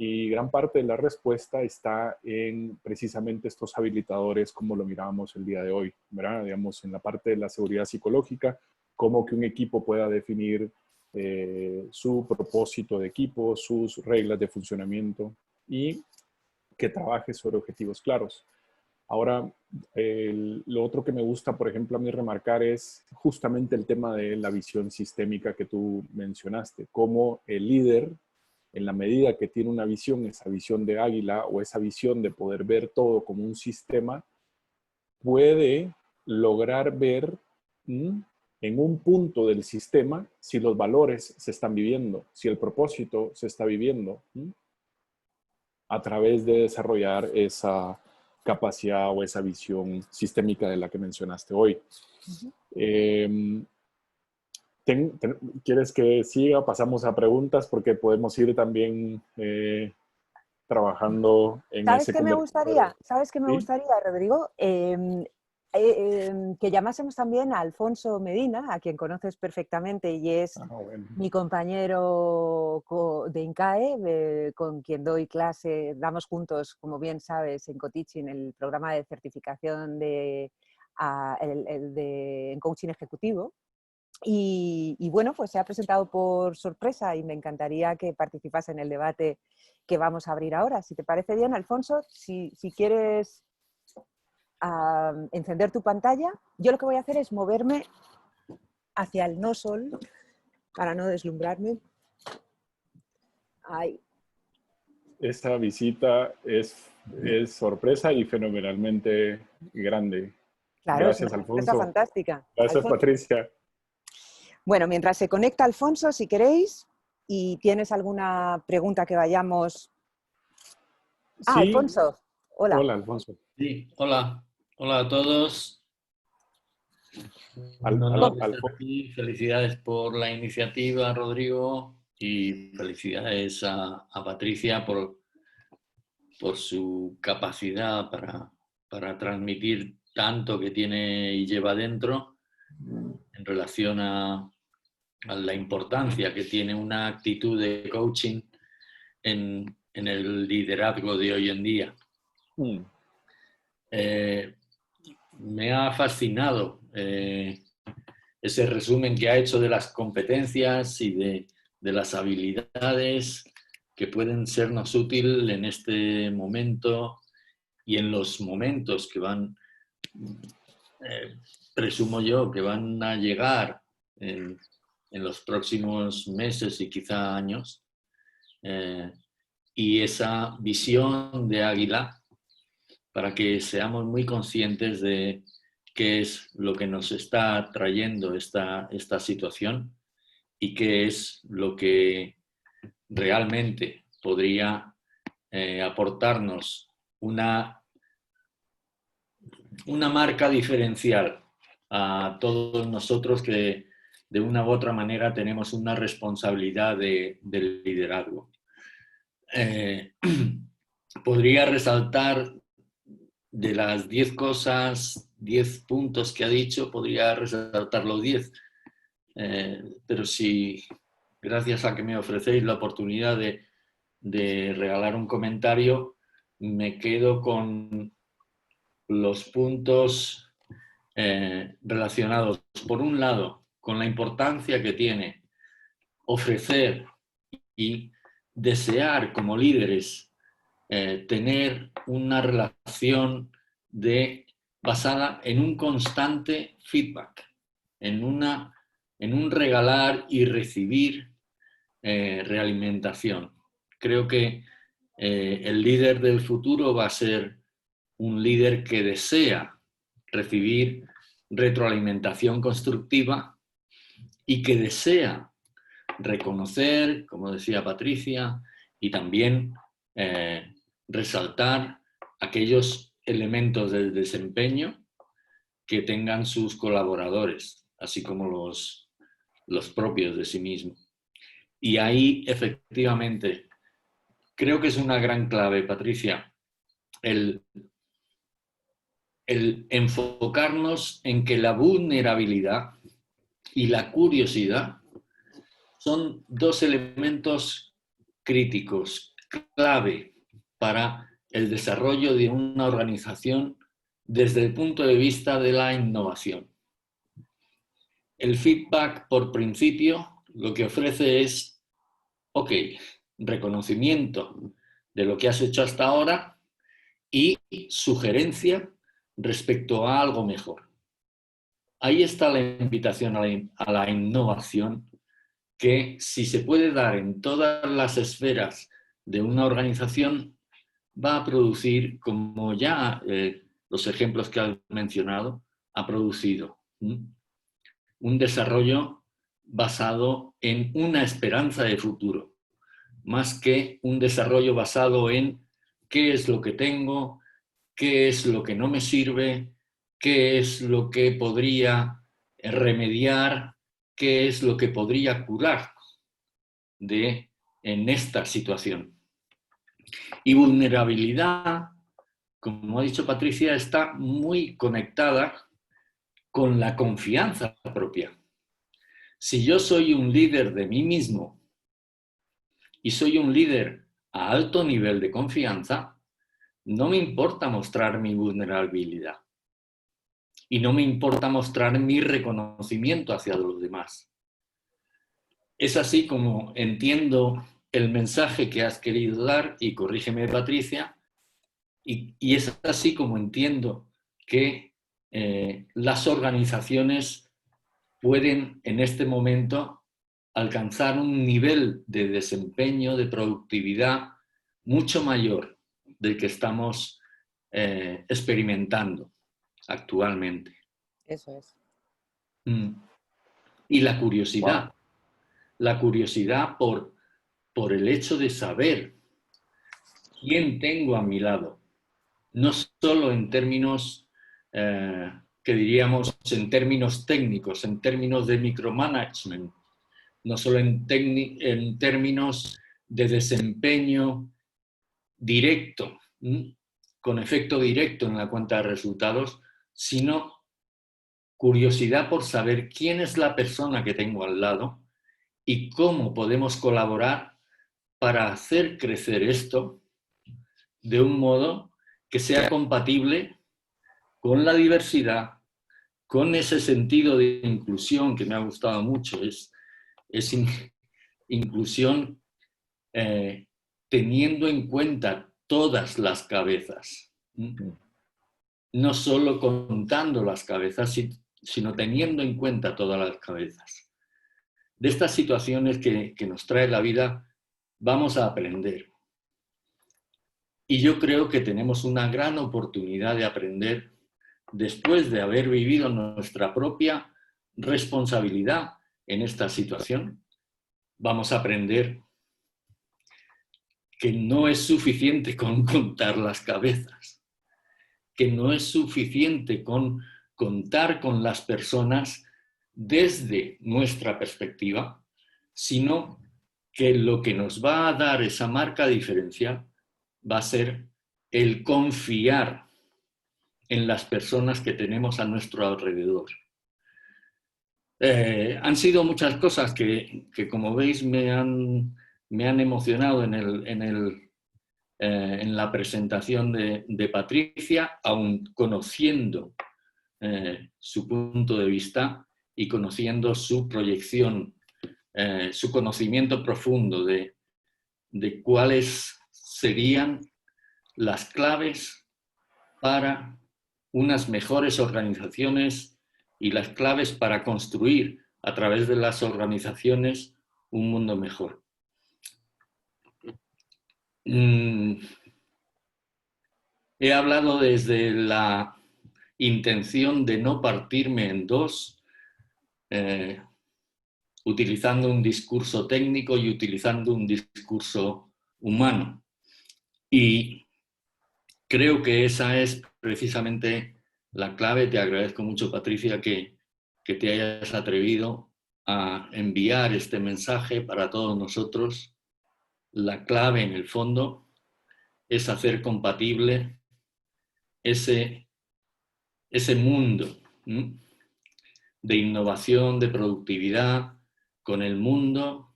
Y gran parte de la respuesta está en precisamente estos habilitadores, como lo mirábamos el día de hoy, ¿verdad? Digamos, en la parte de la seguridad psicológica, cómo que un equipo pueda definir su propósito de equipo, sus reglas de funcionamiento y que trabaje sobre objetivos claros. Ahora, lo otro que me gusta, por ejemplo, a mí remarcar es justamente el tema de la visión sistémica que tú mencionaste, cómo el líder, en la medida que tiene una visión, esa visión de águila o esa visión de poder ver todo como un sistema, puede lograr ver en un punto del sistema si los valores se están viviendo, si el propósito se está viviendo, a través de desarrollar esa capacidad o esa visión sistémica de la que mencionaste hoy. ¿Quieres que siga? Pasamos a preguntas porque podemos ir también trabajando en ¿Sabes ese qué me conversatorio. gustaría? ¿Sabes qué me ¿Sí? gustaría, Rodrigo? Que llamásemos también a Alfonso Medina, a quien conoces perfectamente y es Ah, bueno. mi compañero de INCAE, con quien doy clase, damos juntos, como bien sabes, en Coteaching, el programa de certificación en coaching ejecutivo. Y bueno, pues se ha presentado por sorpresa y me encantaría que participase en el debate que vamos a abrir ahora. Si te parece bien, Alfonso, si quieres encender tu pantalla, yo lo que voy a hacer es moverme hacia el no sol para no deslumbrarme. Ahí. Esta visita es sorpresa y fenomenalmente grande. Claro, es una Gracias, sorpresa Alfonso. fantástica. Gracias, Alfonso. Patricia. Bueno, mientras se conecta Alfonso, si queréis, y tienes alguna pregunta que vayamos... Ah, Sí, Alfonso, hola. hola, Alfonso. Sí, hola, hola a todos. Un honor estar Alfonso. aquí. Felicidades por la iniciativa, Rodrigo, y felicidades a Patricia por su capacidad para transmitir tanto que tiene y lleva dentro en relación a la importancia que tiene una actitud de coaching en el liderazgo de hoy en día. Me ha fascinado ese resumen que ha hecho de las competencias y de las habilidades que pueden sernos útiles en este momento y en los momentos que van, presumo yo, que van a llegar en los próximos meses y quizá años. Y esa visión de águila para que seamos muy conscientes de qué es lo que nos está trayendo esta situación y qué es lo que realmente podría aportarnos una marca diferencial a todos nosotros que de una u otra manera tenemos una responsabilidad del liderazgo. Podría resaltar de las 10 cosas, 10 puntos que ha dicho, podría resaltar los 10. Pero si, gracias a que me ofrecéis la oportunidad de regalar un comentario, me quedo con los puntos relacionados, por un lado, con la importancia que tiene ofrecer y desear como líderes tener una relación basada en un constante feedback, en un regalar y recibir realimentación. Creo que el líder del futuro va a ser un líder que desea recibir retroalimentación constructiva y que desea reconocer, como decía Patricia, y también resaltar aquellos elementos del desempeño que tengan sus colaboradores, así como los propios de sí mismo. Y ahí, efectivamente, creo que es una gran clave, Patricia, el enfocarnos en que la vulnerabilidad y la curiosidad son dos elementos críticos, clave para el desarrollo de una organización desde el punto de vista de la innovación. El feedback, por principio, lo que ofrece es, ok, reconocimiento de lo que has hecho hasta ahora y sugerencia respecto a algo mejor. Ahí está la invitación a la innovación, que si se puede dar en todas las esferas de una organización, va a producir, como ya los ejemplos que has mencionado, ha producido un desarrollo basado en una esperanza de futuro, más que un desarrollo basado en qué es lo que tengo, qué es lo que no me sirve, qué es lo que podría remediar, qué es lo que podría curar en esta situación. Y vulnerabilidad, como ha dicho Patricia, está muy conectada con la confianza propia. Si yo soy un líder de mí mismo y soy un líder a alto nivel de confianza, no me importa mostrar mi vulnerabilidad y no me importa mostrar mi reconocimiento hacia los demás. Es así como entiendo el mensaje que has querido dar, y corrígeme, Patricia, y es así como entiendo que las organizaciones pueden en este momento alcanzar un nivel de desempeño, de productividad mucho mayor del que estamos experimentando actualmente. Eso es. Y la curiosidad. Wow. La curiosidad por el hecho de saber quién tengo a mi lado. No solo en términos, que diríamos, en términos técnicos, en términos de micromanagement, no solo en términos de desempeño directo, con efecto directo en la cuenta de resultados, sino curiosidad por saber quién es la persona que tengo al lado y cómo podemos colaborar para hacer crecer esto de un modo que sea compatible con la diversidad, con ese sentido de inclusión que me ha gustado mucho. Es inclusión teniendo en cuenta todas las cabezas. No solo contando las cabezas, sino teniendo en cuenta todas las cabezas. De estas situaciones que nos trae la vida, vamos a aprender. Y yo creo que tenemos una gran oportunidad de aprender después de haber vivido nuestra propia responsabilidad en esta situación. Vamos a aprender que no es suficiente con contar las cabezas, que no es suficiente con contar con las personas desde nuestra perspectiva, sino que lo que nos va a dar esa marca diferencial va a ser el confiar en las personas que tenemos a nuestro alrededor. Han sido muchas cosas que como veis, me han emocionado en la presentación de Patricia, aun conociendo su punto de vista y conociendo su proyección, su conocimiento profundo de cuáles serían las claves para unas mejores organizaciones y las claves para construir a través de las organizaciones un mundo mejor. He hablado desde la intención de no partirme en dos, utilizando un discurso técnico y utilizando un discurso humano. Y creo que esa es precisamente la clave. Te agradezco mucho, Patricia, que te hayas atrevido a enviar este mensaje para todos nosotros. La clave, en el fondo, es hacer compatible ese mundo de innovación, de productividad, con el mundo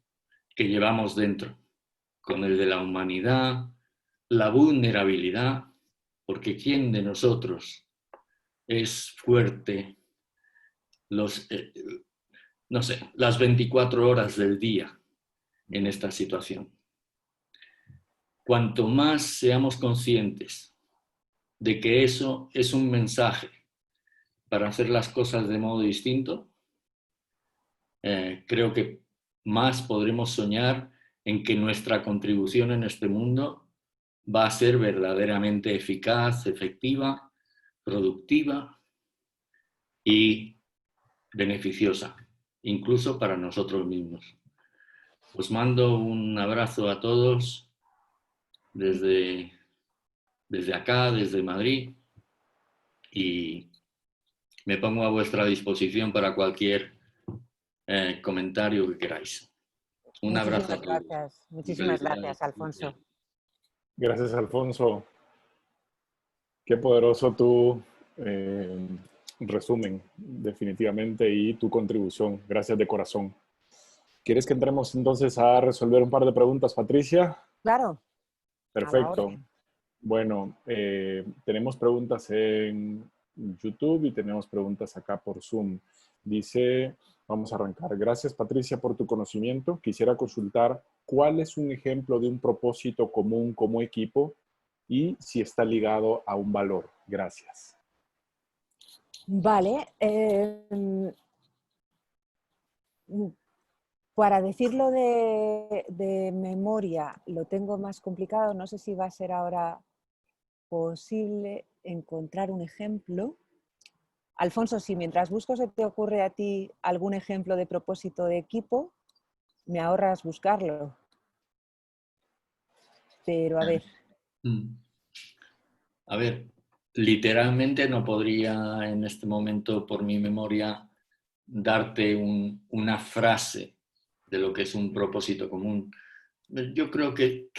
que llevamos dentro, con el de la humanidad, la vulnerabilidad, porque ¿quién de nosotros es fuerte las 24 horas del día en esta situación? Cuanto más seamos conscientes de que eso es un mensaje para hacer las cosas de modo distinto, creo que más podremos soñar en que nuestra contribución en este mundo va a ser verdaderamente eficaz, efectiva, productiva y beneficiosa, incluso para nosotros mismos. Os mando un abrazo a todos desde acá, desde Madrid, y me pongo a vuestra disposición para cualquier comentario que queráis. Un abrazo a todos. Gracias. Muchísimas gracias, Alfonso. Gracias, Alfonso. Qué poderoso tu resumen, definitivamente, y tu contribución. Gracias de corazón. ¿Quieres que entremos entonces a resolver un par de preguntas, Patricia? Claro. Perfecto. Bueno, tenemos preguntas en YouTube y tenemos preguntas acá por Zoom. Dice, vamos a arrancar. Gracias, Patricia, por tu conocimiento. Quisiera consultar cuál es un ejemplo de un propósito común como equipo y si está ligado a un valor. Gracias. Vale. Para decirlo de memoria, lo tengo más complicado. No sé si va a ser ahora posible encontrar un ejemplo. Alfonso, si mientras busco se te ocurre a ti algún ejemplo de propósito de equipo, me ahorras buscarlo. Pero a ver. A ver, literalmente no podría en este momento, por mi memoria, darte una frase de lo que es un propósito común. Yo creo que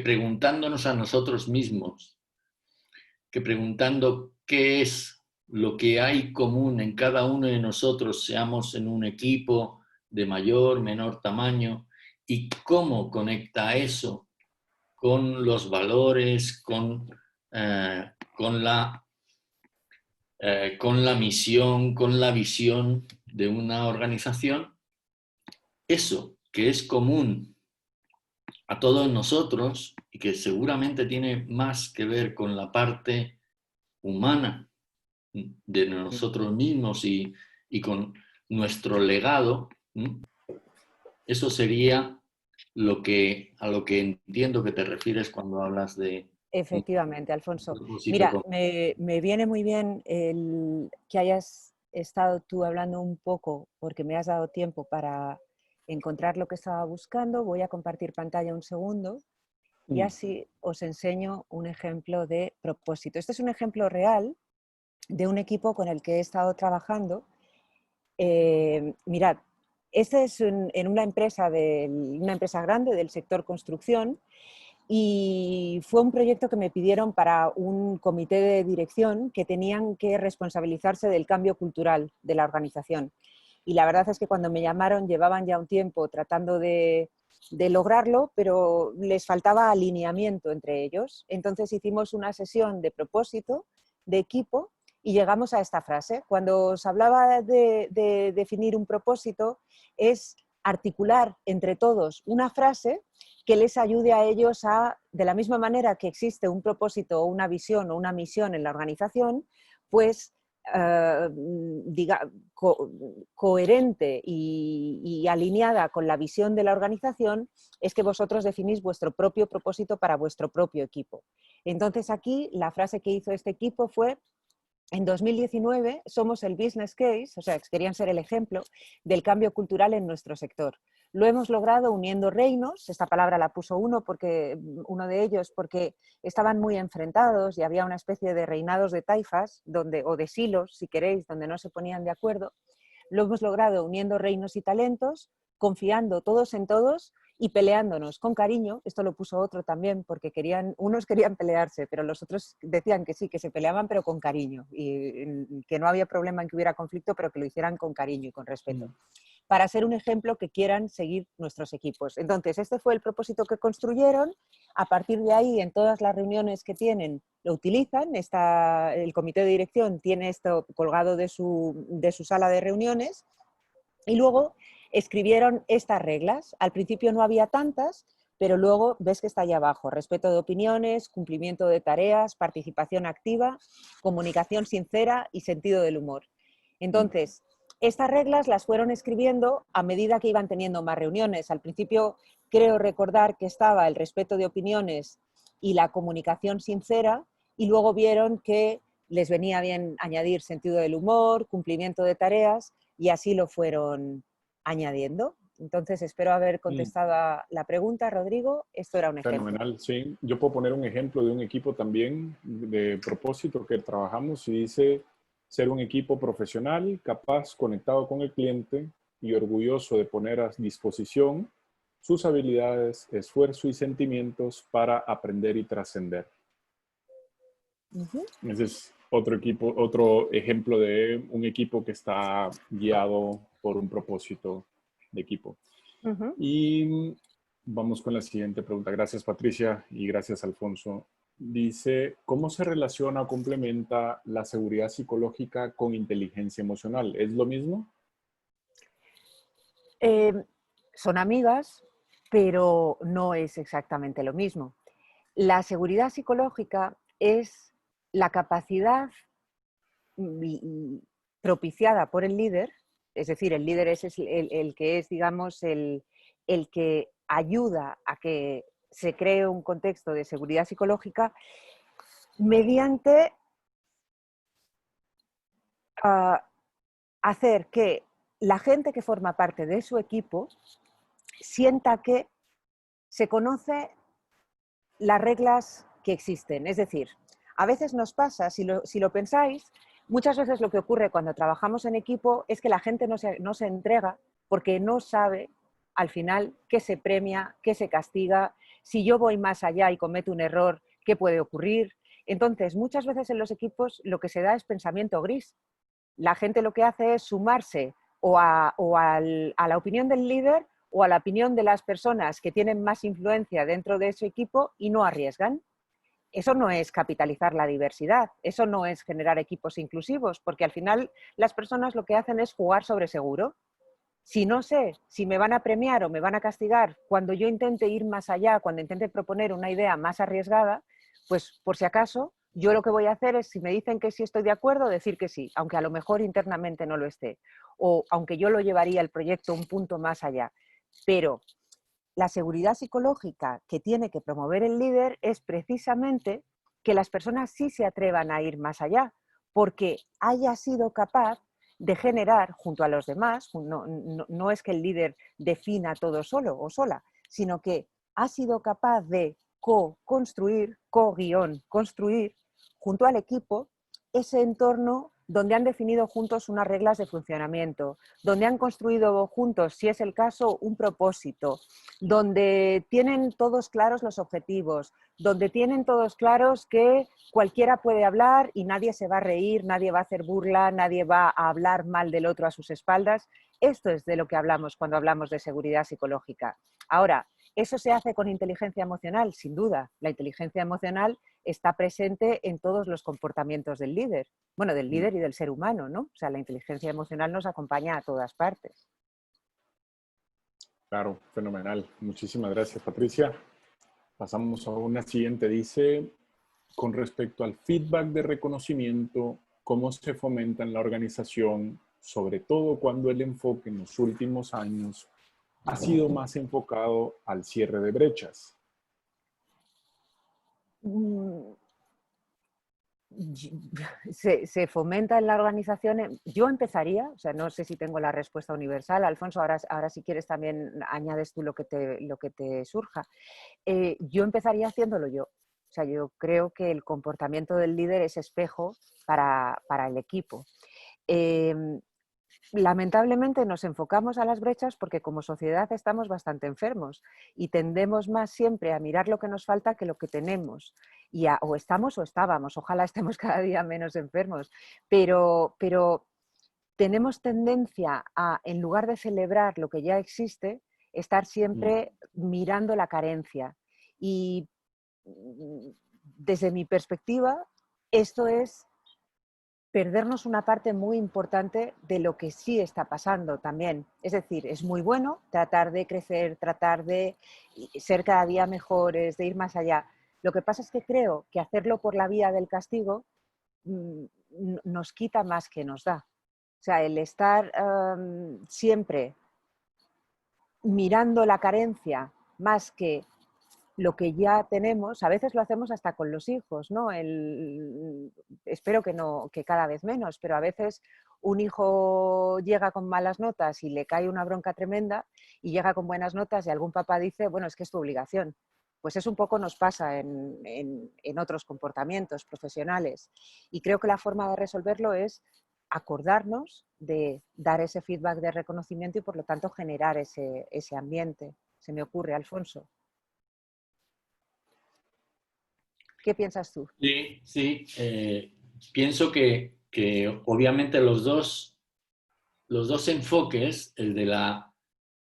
preguntándonos a nosotros mismos, que preguntando qué es lo que hay común en cada uno de nosotros, seamos en un equipo de mayor, menor tamaño, y cómo conecta eso con los valores, con la misión, con la visión de una organización, eso que es común a todos nosotros y que seguramente tiene más que ver con la parte humana de nosotros mismos y con nuestro legado, eso sería a lo que entiendo que te refieres cuando hablas de... Efectivamente, Alfonso. Mira, me viene muy bien que hayas estado tú hablando un poco, porque me has dado tiempo para encontrar lo que estaba buscando. Voy a compartir pantalla un segundo y así os enseño un ejemplo de propósito. Este es un ejemplo real de un equipo con el que he estado trabajando. Mirad, este es en una empresa grande del sector construcción. Y fue un proyecto que me pidieron para un comité de dirección que tenían que responsabilizarse del cambio cultural de la organización. Y la verdad es que cuando me llamaron llevaban ya un tiempo tratando de lograrlo, pero les faltaba alineamiento entre ellos. Entonces hicimos una sesión de propósito, de equipo, y llegamos a esta frase. Cuando os hablaba de definir un propósito, es articular entre todos una frase que les ayude a ellos a, de la misma manera que existe un propósito o una visión o una misión en la organización, pues coherente y alineada con la visión de la organización, es que vosotros definís vuestro propio propósito para vuestro propio equipo. Entonces aquí la frase que hizo este equipo fue: en 2019 somos el business case, o sea, querían ser el ejemplo del cambio cultural en nuestro sector. Lo hemos logrado uniendo reinos, esta palabra la puso uno de ellos porque estaban muy enfrentados y había una especie de reinados de taifas, o de silos, si queréis, donde no se ponían de acuerdo. Lo hemos logrado uniendo reinos y talentos, confiando todos en todos y peleándonos con cariño. Esto lo puso otro también, porque unos querían pelearse, pero los otros decían que sí, que se peleaban, pero con cariño, y que no había problema en que hubiera conflicto, pero que lo hicieran con cariño y con respeto, para ser un ejemplo que quieran seguir nuestros equipos. Entonces, este fue el propósito que construyeron. A partir de ahí, en todas las reuniones que tienen, lo utilizan. El comité de dirección tiene esto colgado de su sala de reuniones, y luego escribieron estas reglas. Al principio no había tantas, pero luego ves que está ahí abajo: respeto de opiniones, cumplimiento de tareas, participación activa, comunicación sincera y sentido del humor. Entonces, estas reglas las fueron escribiendo a medida que iban teniendo más reuniones. Al principio creo recordar que estaba el respeto de opiniones y la comunicación sincera, y luego vieron que les venía bien añadir sentido del humor, cumplimiento de tareas, y así lo fueron añadiendo. Entonces, espero haber contestado a la pregunta, Rodrigo. Esto era un ejemplo. Fenomenal, sí. Yo puedo poner un ejemplo de un equipo también de propósito que trabajamos y dice: ser un equipo profesional, capaz, conectado con el cliente, y orgulloso de poner a disposición sus habilidades, esfuerzo y sentimientos para aprender y trascender. Ese es otro ejemplo de un equipo que está guiado por un propósito de equipo. Y vamos con la siguiente pregunta. Gracias, Patricia, y gracias, Alfonso. Dice, ¿cómo se relaciona o complementa la seguridad psicológica con inteligencia emocional? ¿Es lo mismo? Son amigas, pero no es exactamente lo mismo. La seguridad psicológica es la capacidad propiciada por el líder, es decir, el líder es el que es, digamos, el que ayuda a que se cree un contexto de seguridad psicológica mediante hacer que la gente que forma parte de su equipo sienta que se conoce las reglas que existen. Es decir, a veces nos pasa, si lo pensáis, muchas veces lo que ocurre cuando trabajamos en equipo es que la gente no se entrega porque no sabe al final qué se premia, qué se castiga, si yo voy más allá y cometo un error, qué puede ocurrir. Entonces, muchas veces en los equipos lo que se da es pensamiento gris. La gente lo que hace es sumarse a la opinión del líder o a la opinión de las personas que tienen más influencia dentro de ese equipo y no arriesgan. Eso no es capitalizar la diversidad, eso no es generar equipos inclusivos, porque al final las personas lo que hacen es jugar sobre seguro. Si no sé si me van a premiar o me van a castigar cuando yo intente ir más allá, cuando intente proponer una idea más arriesgada, pues por si acaso yo lo que voy a hacer es, si me dicen que sí estoy de acuerdo, decir que sí, aunque a lo mejor internamente no lo esté, o aunque yo lo llevaría el proyecto un punto más allá. Pero la seguridad psicológica que tiene que promover el líder es precisamente que las personas sí se atrevan a ir más allá, porque haya sido capaz de generar junto a los demás, no es que el líder defina todo solo o sola, sino que ha sido capaz de co-construir, construir junto al equipo ese entorno donde han definido juntos unas reglas de funcionamiento, donde han construido juntos, si es el caso, un propósito, donde tienen todos claros los objetivos, donde tienen todos claros que cualquiera puede hablar y nadie se va a reír, nadie va a hacer burla, nadie va a hablar mal del otro a sus espaldas. Esto es de lo que hablamos cuando hablamos de seguridad psicológica. Ahora, ¿eso se hace con inteligencia emocional? Sin duda. La inteligencia emocional está presente en todos los comportamientos del líder. Bueno, del líder y del ser humano, ¿no? O sea, la inteligencia emocional nos acompaña a todas partes. Claro, fenomenal. Muchísimas gracias, Patricia. Pasamos a una siguiente. Dice, con respecto al feedback de reconocimiento, ¿cómo se fomenta en la organización, sobre todo cuando el enfoque en los últimos años ha sido más enfocado al cierre de brechas? Se fomenta en la organización. Yo empezaría, o sea, no sé si tengo la respuesta universal. Alfonso, ahora si quieres también añades tú lo que te surja. Yo empezaría haciéndolo yo. O sea, yo creo que el comportamiento del líder es espejo para el equipo. Lamentablemente nos enfocamos a las brechas porque como sociedad estamos bastante enfermos y tendemos más siempre a mirar lo que nos falta que lo que tenemos. O estamos o estábamos, ojalá estemos cada día menos enfermos, pero tenemos tendencia a, en lugar de celebrar lo que ya existe, estar siempre mirando la carencia. Y desde mi perspectiva, esto es perdernos una parte muy importante de lo que sí está pasando también. Es decir, es muy bueno tratar de crecer, tratar de ser cada día mejores, de ir más allá. Lo que pasa es que creo que hacerlo por la vía del castigo nos quita más que nos da. O sea, el estar siempre mirando la carencia más que lo que ya tenemos, a veces lo hacemos hasta con los hijos, ¿no? Espero que no, que cada vez menos, pero a veces un hijo llega con malas notas y le cae una bronca tremenda y llega con buenas notas y algún papá dice, bueno, es que es tu obligación. Pues eso un poco nos pasa en otros comportamientos profesionales. Y creo que la forma de resolverlo es acordarnos de dar ese feedback de reconocimiento y por lo tanto generar ese ambiente. Se me ocurre, Alfonso. ¿Qué piensas tú? Sí, sí. Pienso que obviamente los dos enfoques, el de la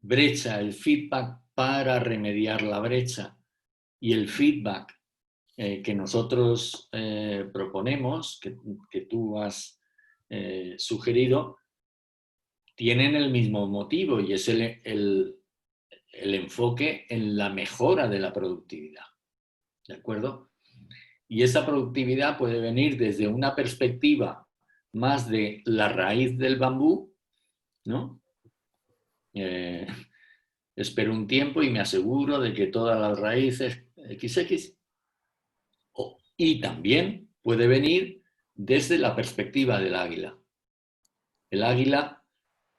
brecha, el feedback para remediar la brecha y el feedback que nosotros proponemos, que tú has sugerido, tienen el mismo motivo y es el enfoque en la mejora de la productividad. ¿De acuerdo? Y esa productividad puede venir desde una perspectiva más de la raíz del bambú, ¿no? Espero un tiempo y me aseguro de que todas las raíces XX. Y también puede venir desde la perspectiva del águila. El águila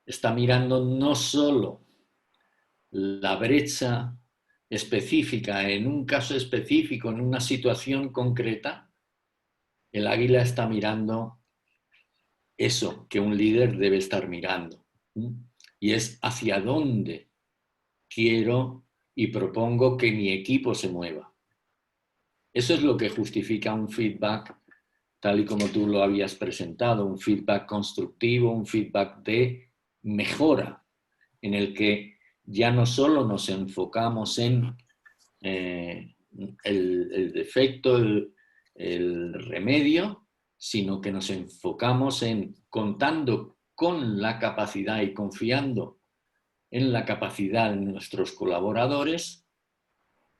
está mirando no solo la brecha específica en un caso específico, en una situación concreta, el águila está mirando eso que un líder debe estar mirando. Y es hacia dónde quiero y propongo que mi equipo se mueva. Eso es lo que justifica un feedback tal y como tú lo habías presentado, un feedback constructivo, un feedback de mejora, en el que ya no solo nos enfocamos en el defecto, el remedio, sino que nos enfocamos en, contando con la capacidad y confiando en la capacidad de nuestros colaboradores,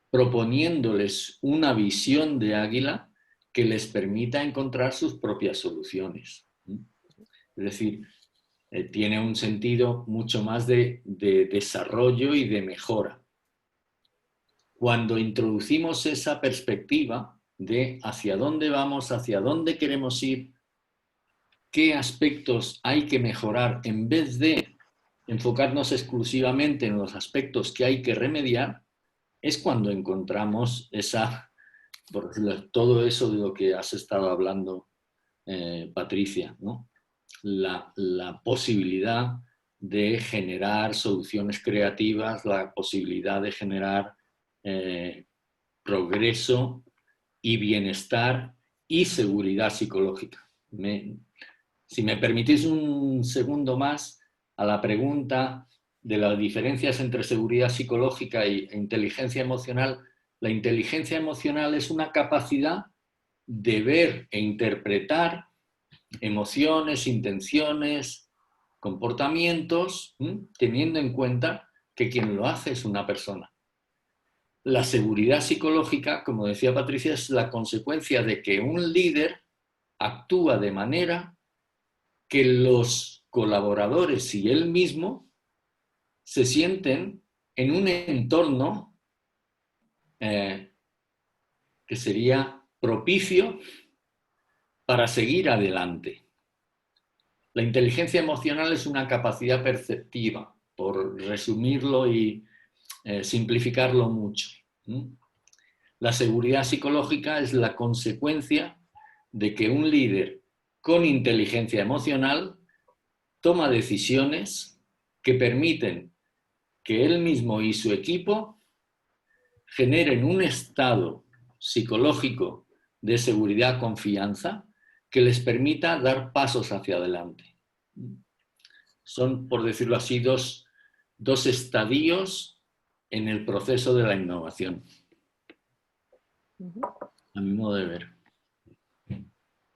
proponiéndoles una visión de águila que les permita encontrar sus propias soluciones. Es decir, tiene un sentido mucho más de desarrollo y de mejora. Cuando introducimos esa perspectiva de hacia dónde vamos, hacia dónde queremos ir, qué aspectos hay que mejorar, en vez de enfocarnos exclusivamente en los aspectos que hay que remediar, es cuando encontramos por decirlo, todo eso de lo que has estado hablando, Patricia, ¿no? La posibilidad de generar soluciones creativas, la posibilidad de generar progreso y bienestar y seguridad psicológica. Si me permitís un segundo más a la pregunta de las diferencias entre seguridad psicológica e inteligencia emocional, la inteligencia emocional es una capacidad de ver e interpretar emociones, intenciones, comportamientos, teniendo en cuenta que quien lo hace es una persona. La seguridad psicológica, como decía Patricia, es la consecuencia de que un líder actúa de manera que los colaboradores y él mismo se sienten en un entorno que sería propicio para seguir adelante. La inteligencia emocional es una capacidad perceptiva, por resumirlo y simplificarlo mucho. La seguridad psicológica es la consecuencia de que un líder con inteligencia emocional toma decisiones que permiten que él mismo y su equipo generen un estado psicológico de seguridad, confianza, que les permita dar pasos hacia adelante. Son, por decirlo así, dos estadios en el proceso de la innovación, a mi modo de ver.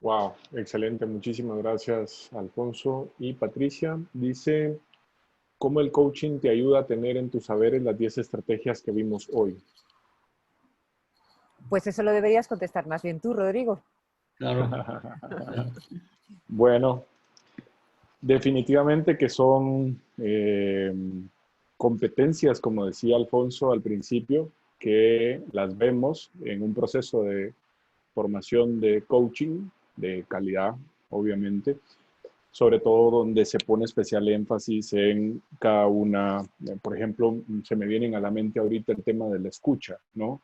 Wow, excelente. Muchísimas gracias, Alfonso. Y Patricia dice, ¿cómo el coaching te ayuda a tener en tus saberes las 10 estrategias que vimos hoy? Pues eso lo deberías contestar más bien tú, Rodrigo. Claro. Bueno, definitivamente que son competencias, como decía Alfonso al principio, que las vemos en un proceso de formación de coaching de calidad, obviamente, sobre todo donde se pone especial énfasis en cada una. Por ejemplo, se me vienen a la mente ahorita el tema de la escucha, ¿no?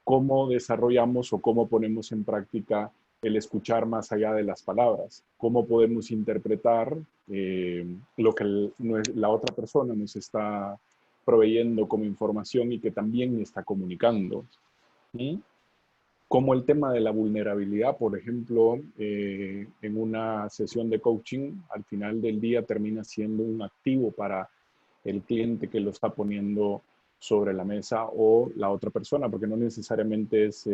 Cómo desarrollamos o cómo ponemos en práctica el escuchar más allá de las palabras, cómo podemos interpretar lo que la otra persona nos está proveyendo como información y que también está comunicando. ¿Sí? Como el tema de la vulnerabilidad, por ejemplo, en una sesión de coaching, al final del día termina siendo un activo para el cliente que lo está poniendo sobre la mesa o la otra persona, porque no necesariamente es,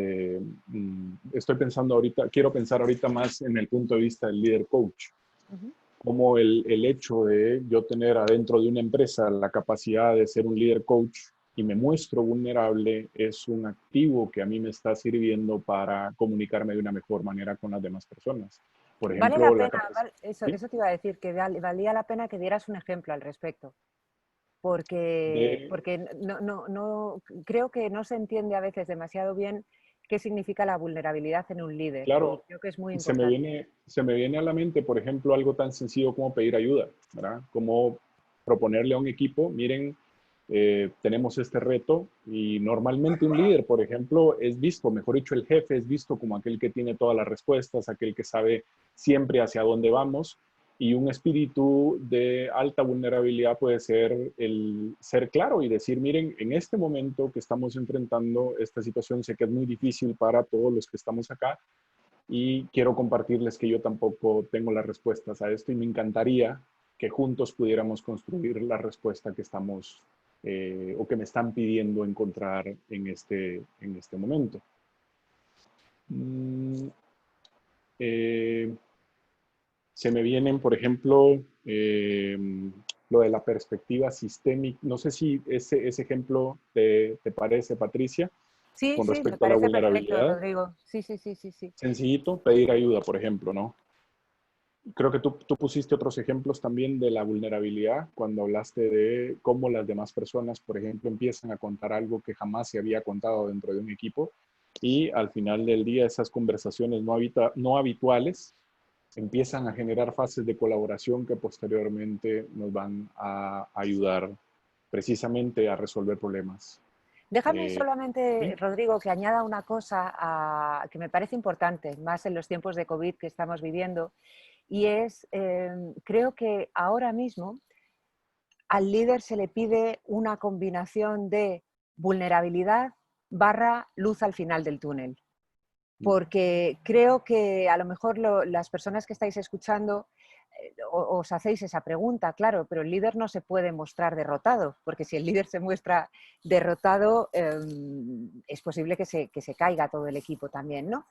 estoy pensando ahorita, quiero pensar ahorita más en el punto de vista del líder coach, como el hecho de yo tener adentro de una empresa la capacidad de ser un líder coach y me muestro vulnerable es un activo que a mí me está sirviendo para comunicarme de una mejor manera con las demás personas. Por Vale la ejemplo, la pena, capacidad... ¿Sí? eso te iba a decir, que valía la pena que dieras un ejemplo al respecto. Porque no, creo que no se entiende a veces demasiado bien qué significa la vulnerabilidad en un líder. Y Claro, creo que es muy se me importante. viene, se me viene a la mente, por ejemplo, algo tan sencillo como pedir ayuda, ¿verdad? Como proponerle a un equipo, miren, tenemos este reto y normalmente un líder, por ejemplo, es visto, mejor dicho, el jefe es visto como aquel que tiene todas las respuestas, aquel que sabe siempre hacia dónde vamos y un espíritu de alta vulnerabilidad puede ser el ser claro y decir, miren, en este momento que estamos enfrentando esta situación, sé que es muy difícil para todos los que estamos acá, y quiero compartirles que yo tampoco tengo las respuestas a esto y me encantaría que juntos pudiéramos construir la respuesta que estamos o que me están pidiendo encontrar en este momento. Se me vienen, por ejemplo, lo de la perspectiva sistémica. No sé si ese ejemplo te parece, Patricia, Sí, con sí, me respecto a la parece perfecto, vulnerabilidad. Rodrigo. Sí, sí, sí, sí, sí. Sencillito, pedir ayuda, por ejemplo, ¿no? Creo que tú pusiste otros ejemplos también de la vulnerabilidad cuando hablaste de cómo las demás personas, por ejemplo, empiezan a contar algo que jamás se había contado dentro de un equipo y al final del día esas conversaciones no habituales empiezan a generar fases de colaboración que posteriormente nos van a ayudar precisamente a resolver problemas. Déjame solamente, ¿Sí? Rodrigo, que añada una cosa que me parece importante, más en los tiempos de COVID que estamos viviendo, y es, creo que ahora mismo al líder se le pide una combinación de vulnerabilidad barra luz al final del túnel. Porque creo que a lo mejor las personas que estáis escuchando os hacéis esa pregunta, claro, pero el líder no se puede mostrar derrotado, porque si el líder se muestra derrotado, es posible que se caiga todo el equipo también, ¿no?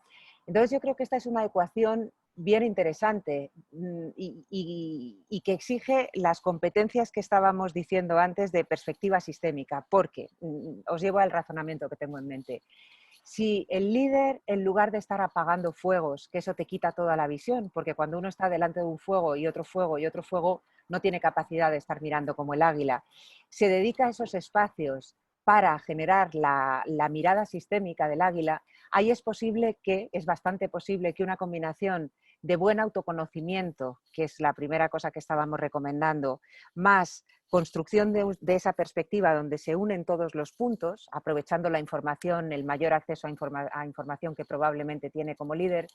Entonces yo creo que esta es una ecuación bien interesante y que exige las competencias que estábamos diciendo antes de perspectiva sistémica, porque os llevo al razonamiento que tengo en mente. Si el líder, en lugar de estar apagando fuegos, que eso te quita toda la visión, porque cuando uno está delante de un fuego y otro fuego y otro fuego, no tiene capacidad de estar mirando como el águila, se dedica a esos espacios para generar la mirada sistémica del águila, ahí es bastante posible que una combinación de buen autoconocimiento, que es la primera cosa que estábamos recomendando, más construcción de esa perspectiva donde se unen todos los puntos, aprovechando la información, el mayor acceso a información que probablemente tiene como líder,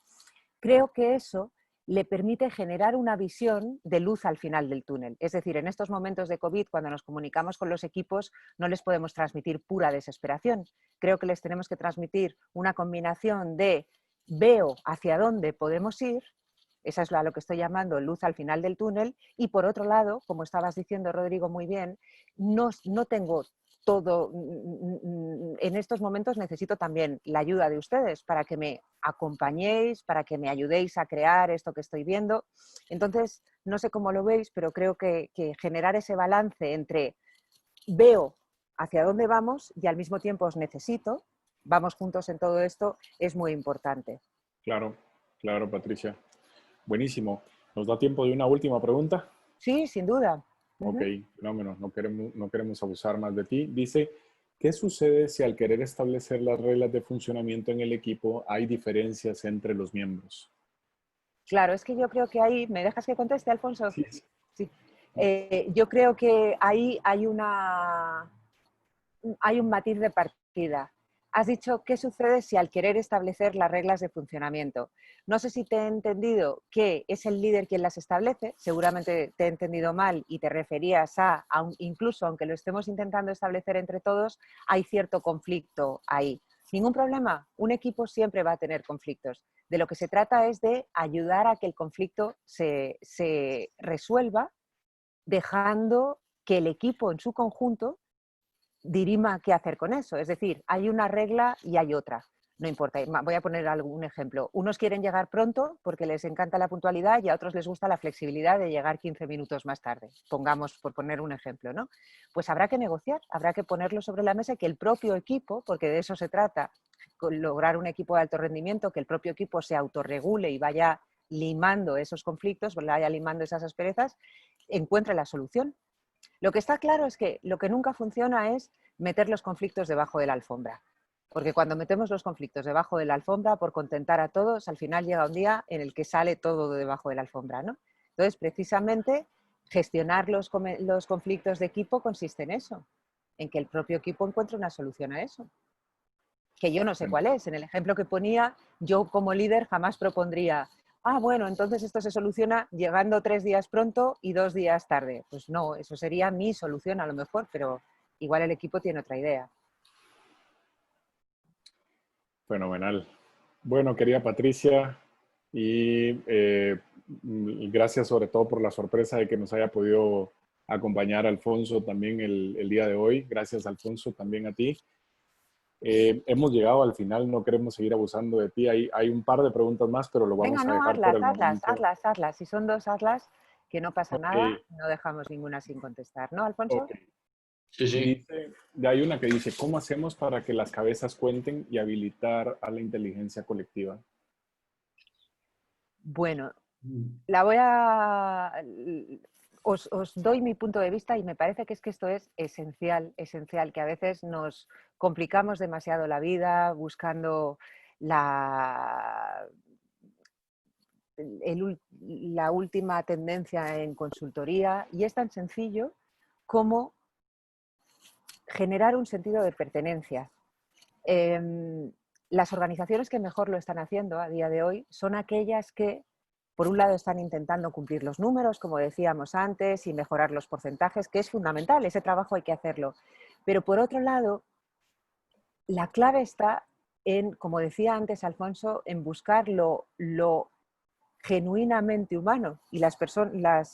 creo que eso le permite generar una visión de luz al final del túnel. Es decir, en estos momentos de COVID, cuando nos comunicamos con los equipos, no les podemos transmitir pura desesperación. Creo que les tenemos que transmitir una combinación de veo hacia dónde podemos ir. Esa es lo que estoy llamando luz al final del túnel. Y por otro lado, como estabas diciendo, Rodrigo, muy bien, no tengo todo. En estos momentos necesito también la ayuda de ustedes para que me acompañéis, para que me ayudéis a crear esto que estoy viendo. Entonces, no sé cómo lo veis, pero creo que generar ese balance entre veo hacia dónde vamos y al mismo tiempo os necesito, vamos juntos en todo esto, es muy importante. Claro, claro, Patricia. Buenísimo. ¿Nos da tiempo de una última pregunta? Sí, sin duda. Ok, fenómeno. No queremos abusar más de ti. Dice, ¿qué sucede si al querer establecer las reglas de funcionamiento en el equipo hay diferencias entre los miembros? Claro, es que yo creo que ahí, ¿me dejas que conteste, Alfonso? Sí. Sí. Yo creo que ahí hay un matiz de partida. Has dicho qué sucede si al querer establecer las reglas de funcionamiento. No sé si te he entendido que es el líder quien las establece, seguramente te he entendido mal y te referías incluso aunque lo estemos intentando establecer entre todos, hay cierto conflicto ahí. Ningún problema, un equipo siempre va a tener conflictos. De lo que se trata es de ayudar a que el conflicto se resuelva, dejando que el equipo en su conjunto dirima qué hacer con eso. Es decir, hay una regla y hay otra. No importa, voy a poner algún ejemplo. Unos quieren llegar pronto porque les encanta la puntualidad y a otros les gusta la flexibilidad de llegar 15 minutos más tarde. Pongamos, por poner un ejemplo, ¿no? Pues habrá que negociar, habrá que ponerlo sobre la mesa y que el propio equipo, porque de eso se trata, lograr un equipo de alto rendimiento, que el propio equipo se autorregule y vaya limando esos conflictos, vaya limando esas asperezas, encuentre la solución. Lo que está claro es que lo que nunca funciona es meter los conflictos debajo de la alfombra. Porque cuando metemos los conflictos debajo de la alfombra por contentar a todos, al final llega un día en el que sale todo de debajo de la alfombra, ¿no? Entonces, precisamente, gestionar los conflictos de equipo consiste en eso, en que el propio equipo encuentre una solución a eso. Que yo no sé cuál es. En el ejemplo que ponía, yo como líder jamás propondría, bueno, entonces esto se soluciona llegando 3 días pronto y 2 días tarde. Pues no, eso sería mi solución a lo mejor, pero igual el equipo tiene otra idea. Fenomenal. Bueno, querida Patricia, y gracias sobre todo por la sorpresa de que nos haya podido acompañar Alfonso también el día de hoy. Gracias, Alfonso, también a ti. Hemos llegado al final, no queremos seguir abusando de ti. Hay un par de preguntas más, pero lo vamos Venga, a no, dejar por el momento. hazlas. Si son 2, hazlas, que no pasa nada, Ok, no dejamos ninguna sin contestar, ¿no, Alfonso? ok. Sí, sí. Hay una que dice, ¿cómo hacemos para que las cabezas cuenten y habilitar a la inteligencia colectiva? Bueno, os doy mi punto de vista y me parece que esto es esencial, que a veces nos complicamos demasiado la vida buscando la última tendencia en consultoría y es tan sencillo como generar un sentido de pertenencia. Las organizaciones que mejor lo están haciendo a día de hoy son aquellas que, por un lado, están intentando cumplir los números, como decíamos antes, y mejorar los porcentajes, que es fundamental, ese trabajo hay que hacerlo. Pero, por otro lado, la clave está en, como decía antes Alfonso, en buscar lo genuinamente humano, y las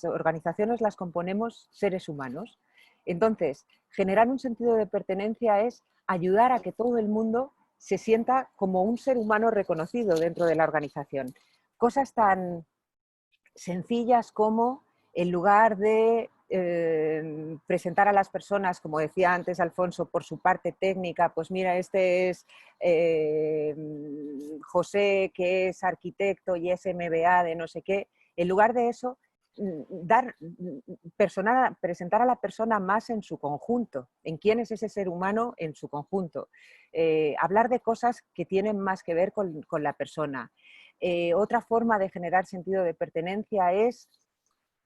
organizaciones las componemos seres humanos. Entonces, generar un sentido de pertenencia es ayudar a que todo el mundo se sienta como un ser humano reconocido dentro de la organización. Cosas tan sencillas como, en lugar de presentar a las personas, como decía antes Alfonso, por su parte técnica, pues mira, este es José, que es arquitecto y es MBA de no sé qué, en lugar de eso, presentar a la persona más en su conjunto, en quién es ese ser humano en su conjunto. Hablar de cosas que tienen más que ver con la persona. Otra forma de generar sentido de pertenencia es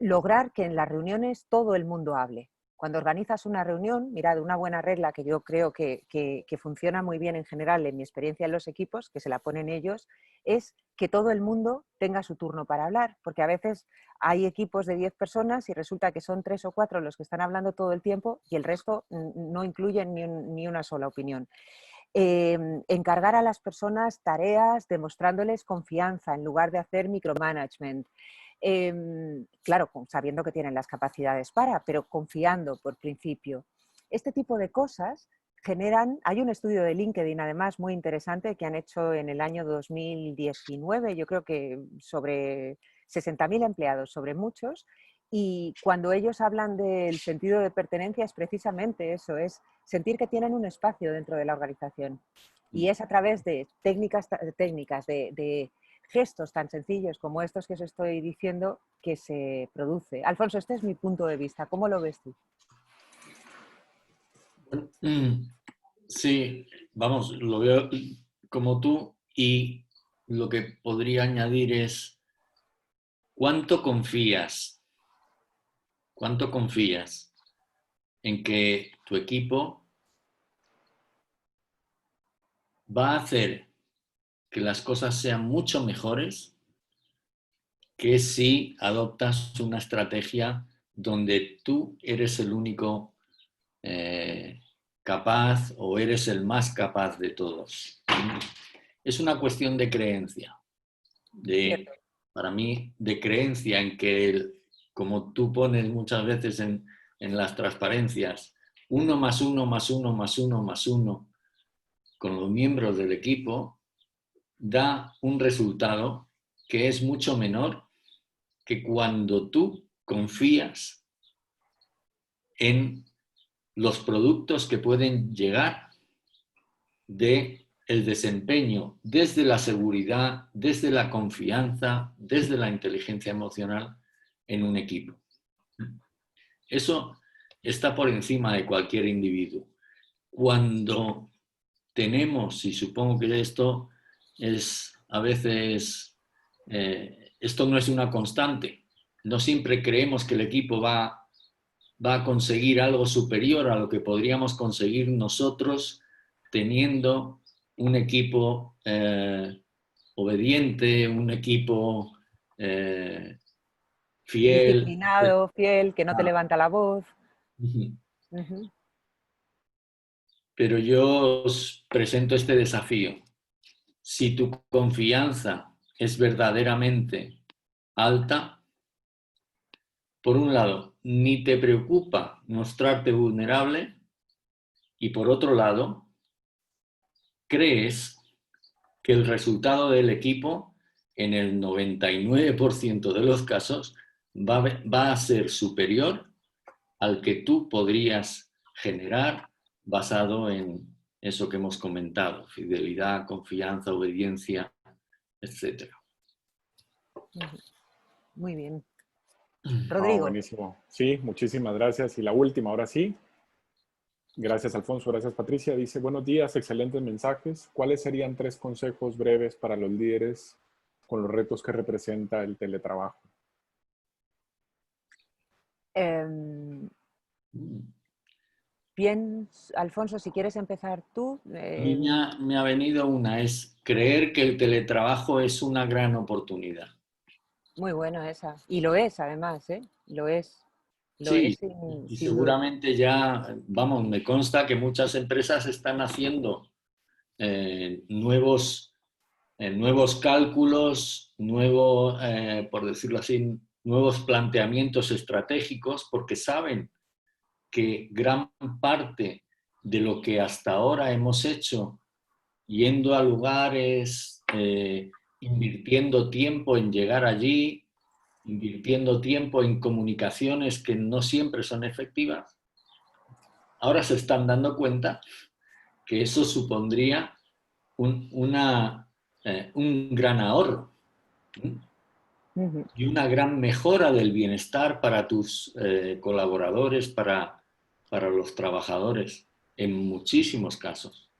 lograr que en las reuniones todo el mundo hable. Cuando organizas una reunión, mirad, una buena regla que yo creo que funciona muy bien en general en mi experiencia en los equipos, que se la ponen ellos, es que todo el mundo tenga su turno para hablar, porque a veces hay equipos de 10 personas y resulta que son 3 o 4 los que están hablando todo el tiempo y el resto no incluyen ni una sola opinión. Encargar a las personas tareas demostrándoles confianza en lugar de hacer micromanagement. Claro, sabiendo que tienen las capacidades pero confiando por principio. Este tipo de cosas generan, hay un estudio de LinkedIn además muy interesante que han hecho en el año 2019, yo creo que sobre 60.000 empleados, sobre muchos, y cuando ellos hablan del sentido de pertenencia es precisamente eso, es sentir que tienen un espacio dentro de la organización. Y es a través de técnicas de gestos tan sencillos como estos que os estoy diciendo que se produce. Alfonso, este es mi punto de vista. ¿Cómo lo ves tú? Sí, vamos, lo veo como tú y lo que podría añadir es ¿cuánto confías en que tu equipo va a hacer que las cosas sean mucho mejores que si adoptas una estrategia donde tú eres el único capaz o eres el más capaz de todos. Es una cuestión de creencia, para mí, de creencia en que, como tú pones muchas veces en las transparencias, 1 más 1 más 1 más 1 más 1 con los miembros del equipo, da un resultado que es mucho menor que cuando tú confías en los productos que pueden llegar del desempeño desde la seguridad, desde la confianza, desde la inteligencia emocional en un equipo. Eso está por encima de cualquier individuo. Cuando tenemos, y supongo que esto es a veces, esto no es una constante, no siempre creemos que el equipo va a conseguir algo superior a lo que podríamos conseguir nosotros teniendo un equipo obediente, un equipo fiel. Disciplinado, fiel, que no te levanta la voz. Pero yo os presento este desafío. Si tu confianza es verdaderamente alta, por un lado, ni te preocupa mostrarte vulnerable y por otro lado, crees que el resultado del equipo en el 99% de los casos va a ser superior al que tú podrías generar basado en eso que hemos comentado, fidelidad, confianza, obediencia, etc. Muy bien. Ah, Rodrigo. buenísimo. Sí, muchísimas gracias. Y la última, ahora sí. Gracias, Alfonso. Gracias, Patricia. Dice, buenos días, excelentes mensajes. ¿Cuáles serían 3 consejos breves para los líderes con los retos que representa el teletrabajo? Bien, Alfonso, si quieres empezar tú. A mí me ha venido una, es creer que el teletrabajo es una gran oportunidad. Muy bueno esa. Y lo es, además, ¿eh? Lo es. Lo Sí, es y sin duda. seguramente ya, vamos, me consta que muchas empresas están haciendo nuevos cálculos, por decirlo así, nuevos planteamientos estratégicos, porque saben que gran parte de lo que hasta ahora hemos hecho, yendo a lugares, invirtiendo tiempo en llegar allí, invirtiendo tiempo en comunicaciones que no siempre son efectivas, ahora se están dando cuenta que eso supondría un gran ahorro y una gran mejora del bienestar para tus colaboradores, para los trabajadores, en muchísimos casos.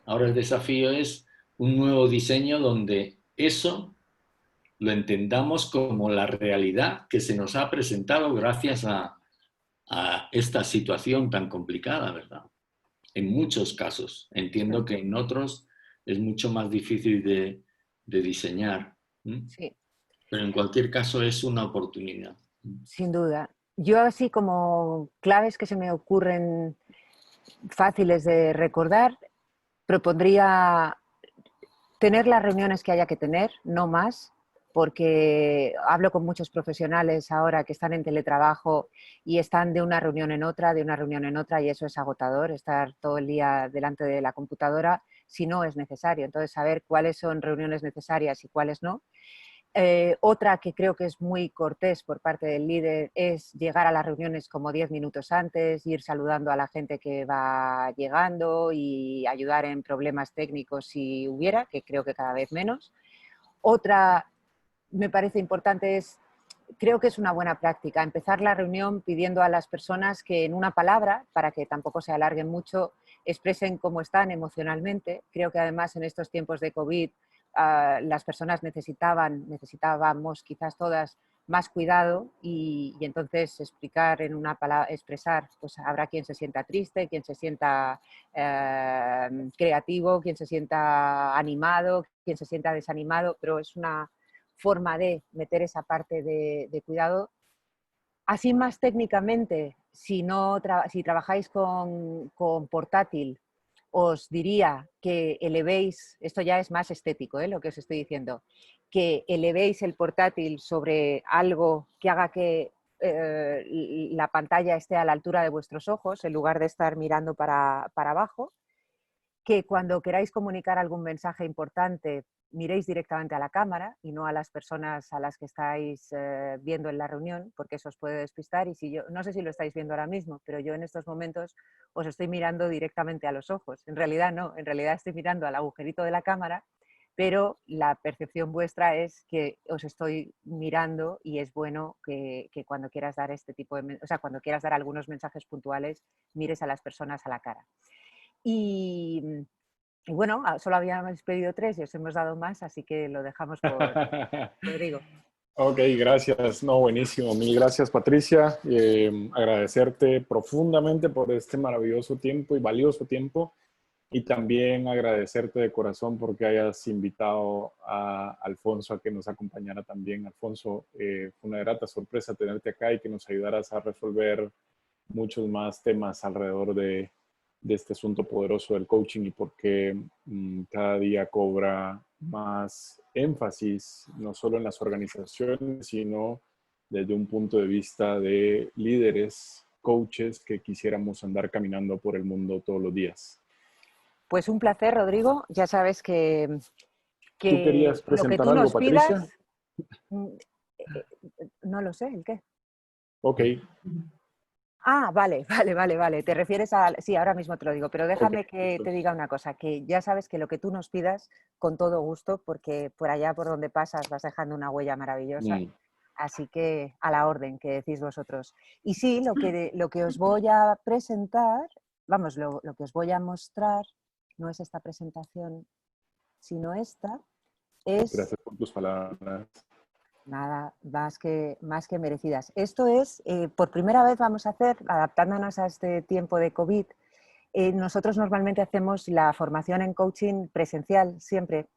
Ahora el desafío es un nuevo diseño donde eso lo entendamos como la realidad que se nos ha presentado gracias a esta situación tan complicada, ¿verdad? En muchos casos. Entiendo que en otros es mucho más difícil de diseñar. Sí. Pero en cualquier caso es una oportunidad. Sin duda. Yo así como claves que se me ocurren fáciles de recordar, propondría tener las reuniones que haya que tener, no más, porque hablo con muchos profesionales ahora que están en teletrabajo y están de una reunión en otra, de una reunión en otra, y eso es agotador, estar todo el día delante de la computadora si no es necesario. Entonces, saber cuáles son reuniones necesarias y cuáles no. Otra que creo que es muy cortés por parte del líder es llegar a las reuniones como 10 minutos antes, ir saludando a la gente que va llegando y ayudar en problemas técnicos si hubiera, que creo que cada vez menos. Otra me parece importante es, creo que es una buena práctica, empezar la reunión pidiendo a las personas que en una palabra, para que tampoco se alarguen mucho, expresen cómo están emocionalmente. Creo que además en estos tiempos de COVID las personas necesitábamos quizás todas más cuidado y entonces explicar en una palabra, expresar, pues habrá quien se sienta triste, quien se sienta creativo, quien se sienta animado, quien se sienta desanimado, pero es una forma de meter esa parte de cuidado. Así más técnicamente, si trabajáis con portátil, os diría que elevéis, esto ya es más estético, lo que os estoy diciendo, que elevéis el portátil sobre algo que haga que la pantalla esté a la altura de vuestros ojos, en lugar de estar mirando para abajo, que cuando queráis comunicar algún mensaje importante miréis directamente a la cámara y no a las personas a las que estáis viendo en la reunión, porque eso os puede despistar. Y si yo, no sé si lo estáis viendo ahora mismo, pero yo en estos momentos os estoy mirando directamente a los ojos. En realidad no, en realidad estoy mirando al agujerito de la cámara, pero la percepción vuestra es que os estoy mirando y es bueno que cuando quieras dar este tipo de, o sea, cuando quieras dar algunos mensajes puntuales, mires a las personas a la cara. Y bueno, solo habíamos pedido 3 y os hemos dado más, así que lo dejamos por Rodrigo. Ok, gracias. No, buenísimo. Mil gracias, Patricia. Agradecerte profundamente por este maravilloso tiempo y valioso tiempo. Y también agradecerte de corazón porque hayas invitado a Alfonso a que nos acompañara también. Alfonso, fue una grata sorpresa tenerte acá y que nos ayudaras a resolver muchos más temas alrededor de este asunto poderoso del coaching y porque cada día cobra más énfasis, no solo en las organizaciones, sino desde un punto de vista de líderes, coaches que quisiéramos andar caminando por el mundo todos los días. Pues un placer, Rodrigo. Ya sabes que ¿Tú querías lo que presentar tú algo, nos Patricia? pidas, no lo sé, ¿el qué? Ok. Ah, vale. Te refieres a... Sí, ahora mismo te lo digo, pero déjame Okay. que te diga una cosa, que ya sabes que lo que tú nos pidas, con todo gusto, porque por allá por donde pasas vas dejando una huella maravillosa. Así que a la orden que decís vosotros. Y sí, lo que os voy a presentar, vamos, lo que os voy a mostrar, no es esta presentación, sino esta, es... Gracias por tus palabras. Nada, más que merecidas. Esto es, por primera vez vamos a hacer, adaptándonos a este tiempo de COVID, nosotros normalmente hacemos la formación en coaching presencial siempre,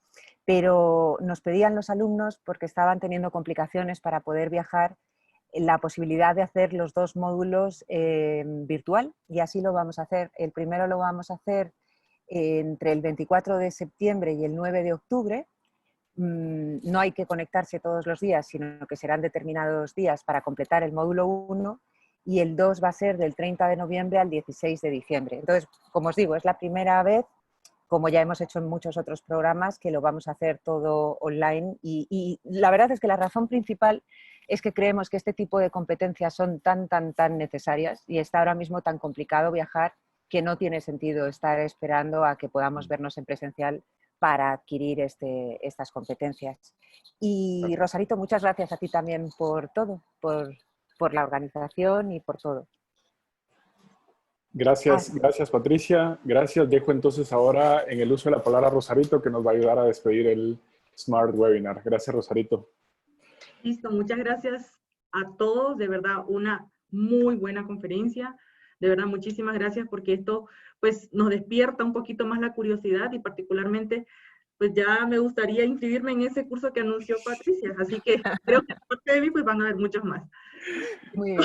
pero nos pedían los alumnos, porque estaban teniendo complicaciones para poder viajar, la posibilidad de hacer los 2 módulos virtual, y así lo vamos a hacer. El primero lo vamos a hacer entre el 24 de septiembre y el 9 de octubre. No hay que conectarse todos los días, sino que serán determinados días para completar el módulo 1, y el 2 va a ser del 30 de noviembre al 16 de diciembre. Entonces, como os digo, es la primera vez, como ya hemos hecho en muchos otros programas, que lo vamos a hacer todo online y la verdad es que la razón principal es que creemos que este tipo de competencias son tan necesarias y está ahora mismo tan complicado viajar que no tiene sentido estar esperando a que podamos vernos en presencial para adquirir estas competencias. Y Rosarito, muchas gracias a ti también por todo, por la organización y por todo. Gracias, gracias Patricia. Gracias. Dejo entonces ahora en el uso de la palabra a Rosarito, que nos va a ayudar a despedir el Smart Webinar. Gracias, Rosarito. Listo, muchas gracias a todos. De verdad, una muy buena conferencia. De verdad, muchísimas gracias porque esto pues nos despierta un poquito más la curiosidad y particularmente pues ya me gustaría inscribirme en ese curso que anunció Patricia. Así que creo que aparte de mí pues van a haber muchos más. Muy bien.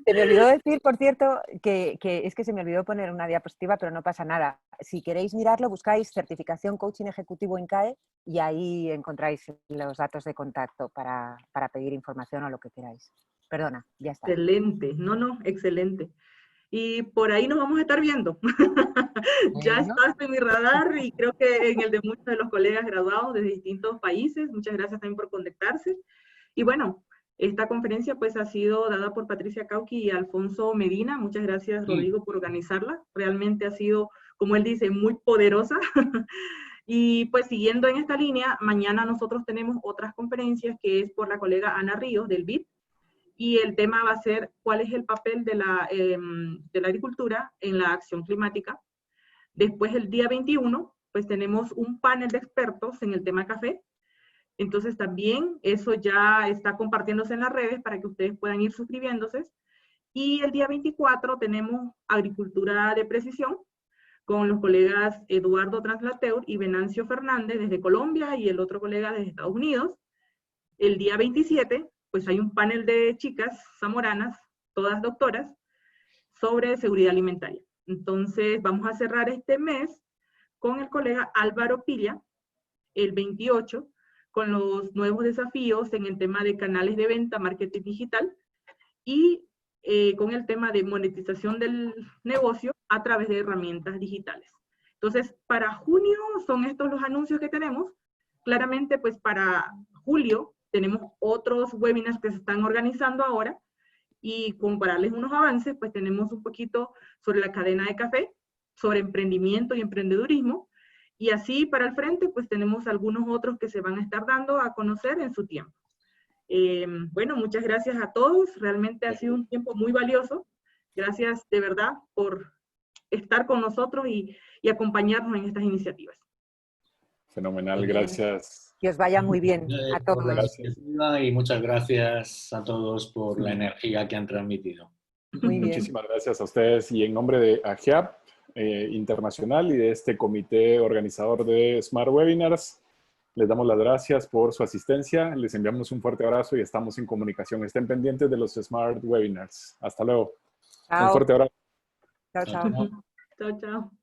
Se me olvidó decir, por cierto, que es que se me olvidó poner una diapositiva, pero no pasa nada. Si queréis mirarlo, buscáis certificación coaching ejecutivo INCAE y ahí encontráis los datos de contacto para pedir información o lo que queráis. Perdona, ya está. Excelente. No, excelente. Y por ahí nos vamos a estar viendo. Ya estás en mi radar y creo que en el de muchos de los colegas graduados de distintos países. Muchas gracias también por conectarse. Y bueno, esta conferencia pues ha sido dada por Patricia Cauqui y Alfonso Medina. Muchas gracias, Rodrigo, por organizarla. Realmente ha sido, como él dice, muy poderosa. Y pues siguiendo en esta línea, mañana nosotros tenemos otras conferencias que es por la colega Ana Ríos del BID. Y el tema va a ser cuál es el papel de la agricultura en la acción climática. Después, el día 21, pues tenemos un panel de expertos en el tema café, Entonces también eso ya está compartiéndose en las redes para que ustedes puedan ir suscribiéndose. Y el día 24 tenemos Agricultura de Precisión con los colegas Eduardo Translateur y Venancio Fernández desde Colombia y el otro colega desde Estados Unidos. El día 27, pues hay un panel de chicas zamoranas, todas doctoras, sobre seguridad alimentaria. Entonces vamos a cerrar este mes con el colega Álvaro Pilla, el 28, con los nuevos desafíos en el tema de canales de venta, marketing digital, y con el tema de monetización del negocio a través de herramientas digitales. Entonces, para junio son estos los anuncios que tenemos. Claramente, pues para julio tenemos otros webinars que se están organizando ahora, y compararles unos avances, pues tenemos un poquito sobre la cadena de café, sobre emprendimiento y emprendedurismo, y así para el frente, pues tenemos algunos otros que se van a estar dando a conocer en su tiempo. Bueno, muchas gracias a todos, realmente ha sido un tiempo muy valioso. Gracias de verdad por estar con nosotros y acompañarnos en estas iniciativas. Fenomenal, gracias. Que os vaya muy bien a todos. Gracias. Y muchas gracias a todos por la energía que han transmitido. Muy bien. Muchísimas gracias a ustedes y en nombre de AGIAP Internacional y de este comité organizador de Smart Webinars, les damos las gracias por su asistencia, les enviamos un fuerte abrazo y estamos en comunicación. Estén pendientes de los Smart Webinars. Hasta luego. Chao. Un fuerte abrazo. Chao, chao. Chao, chao.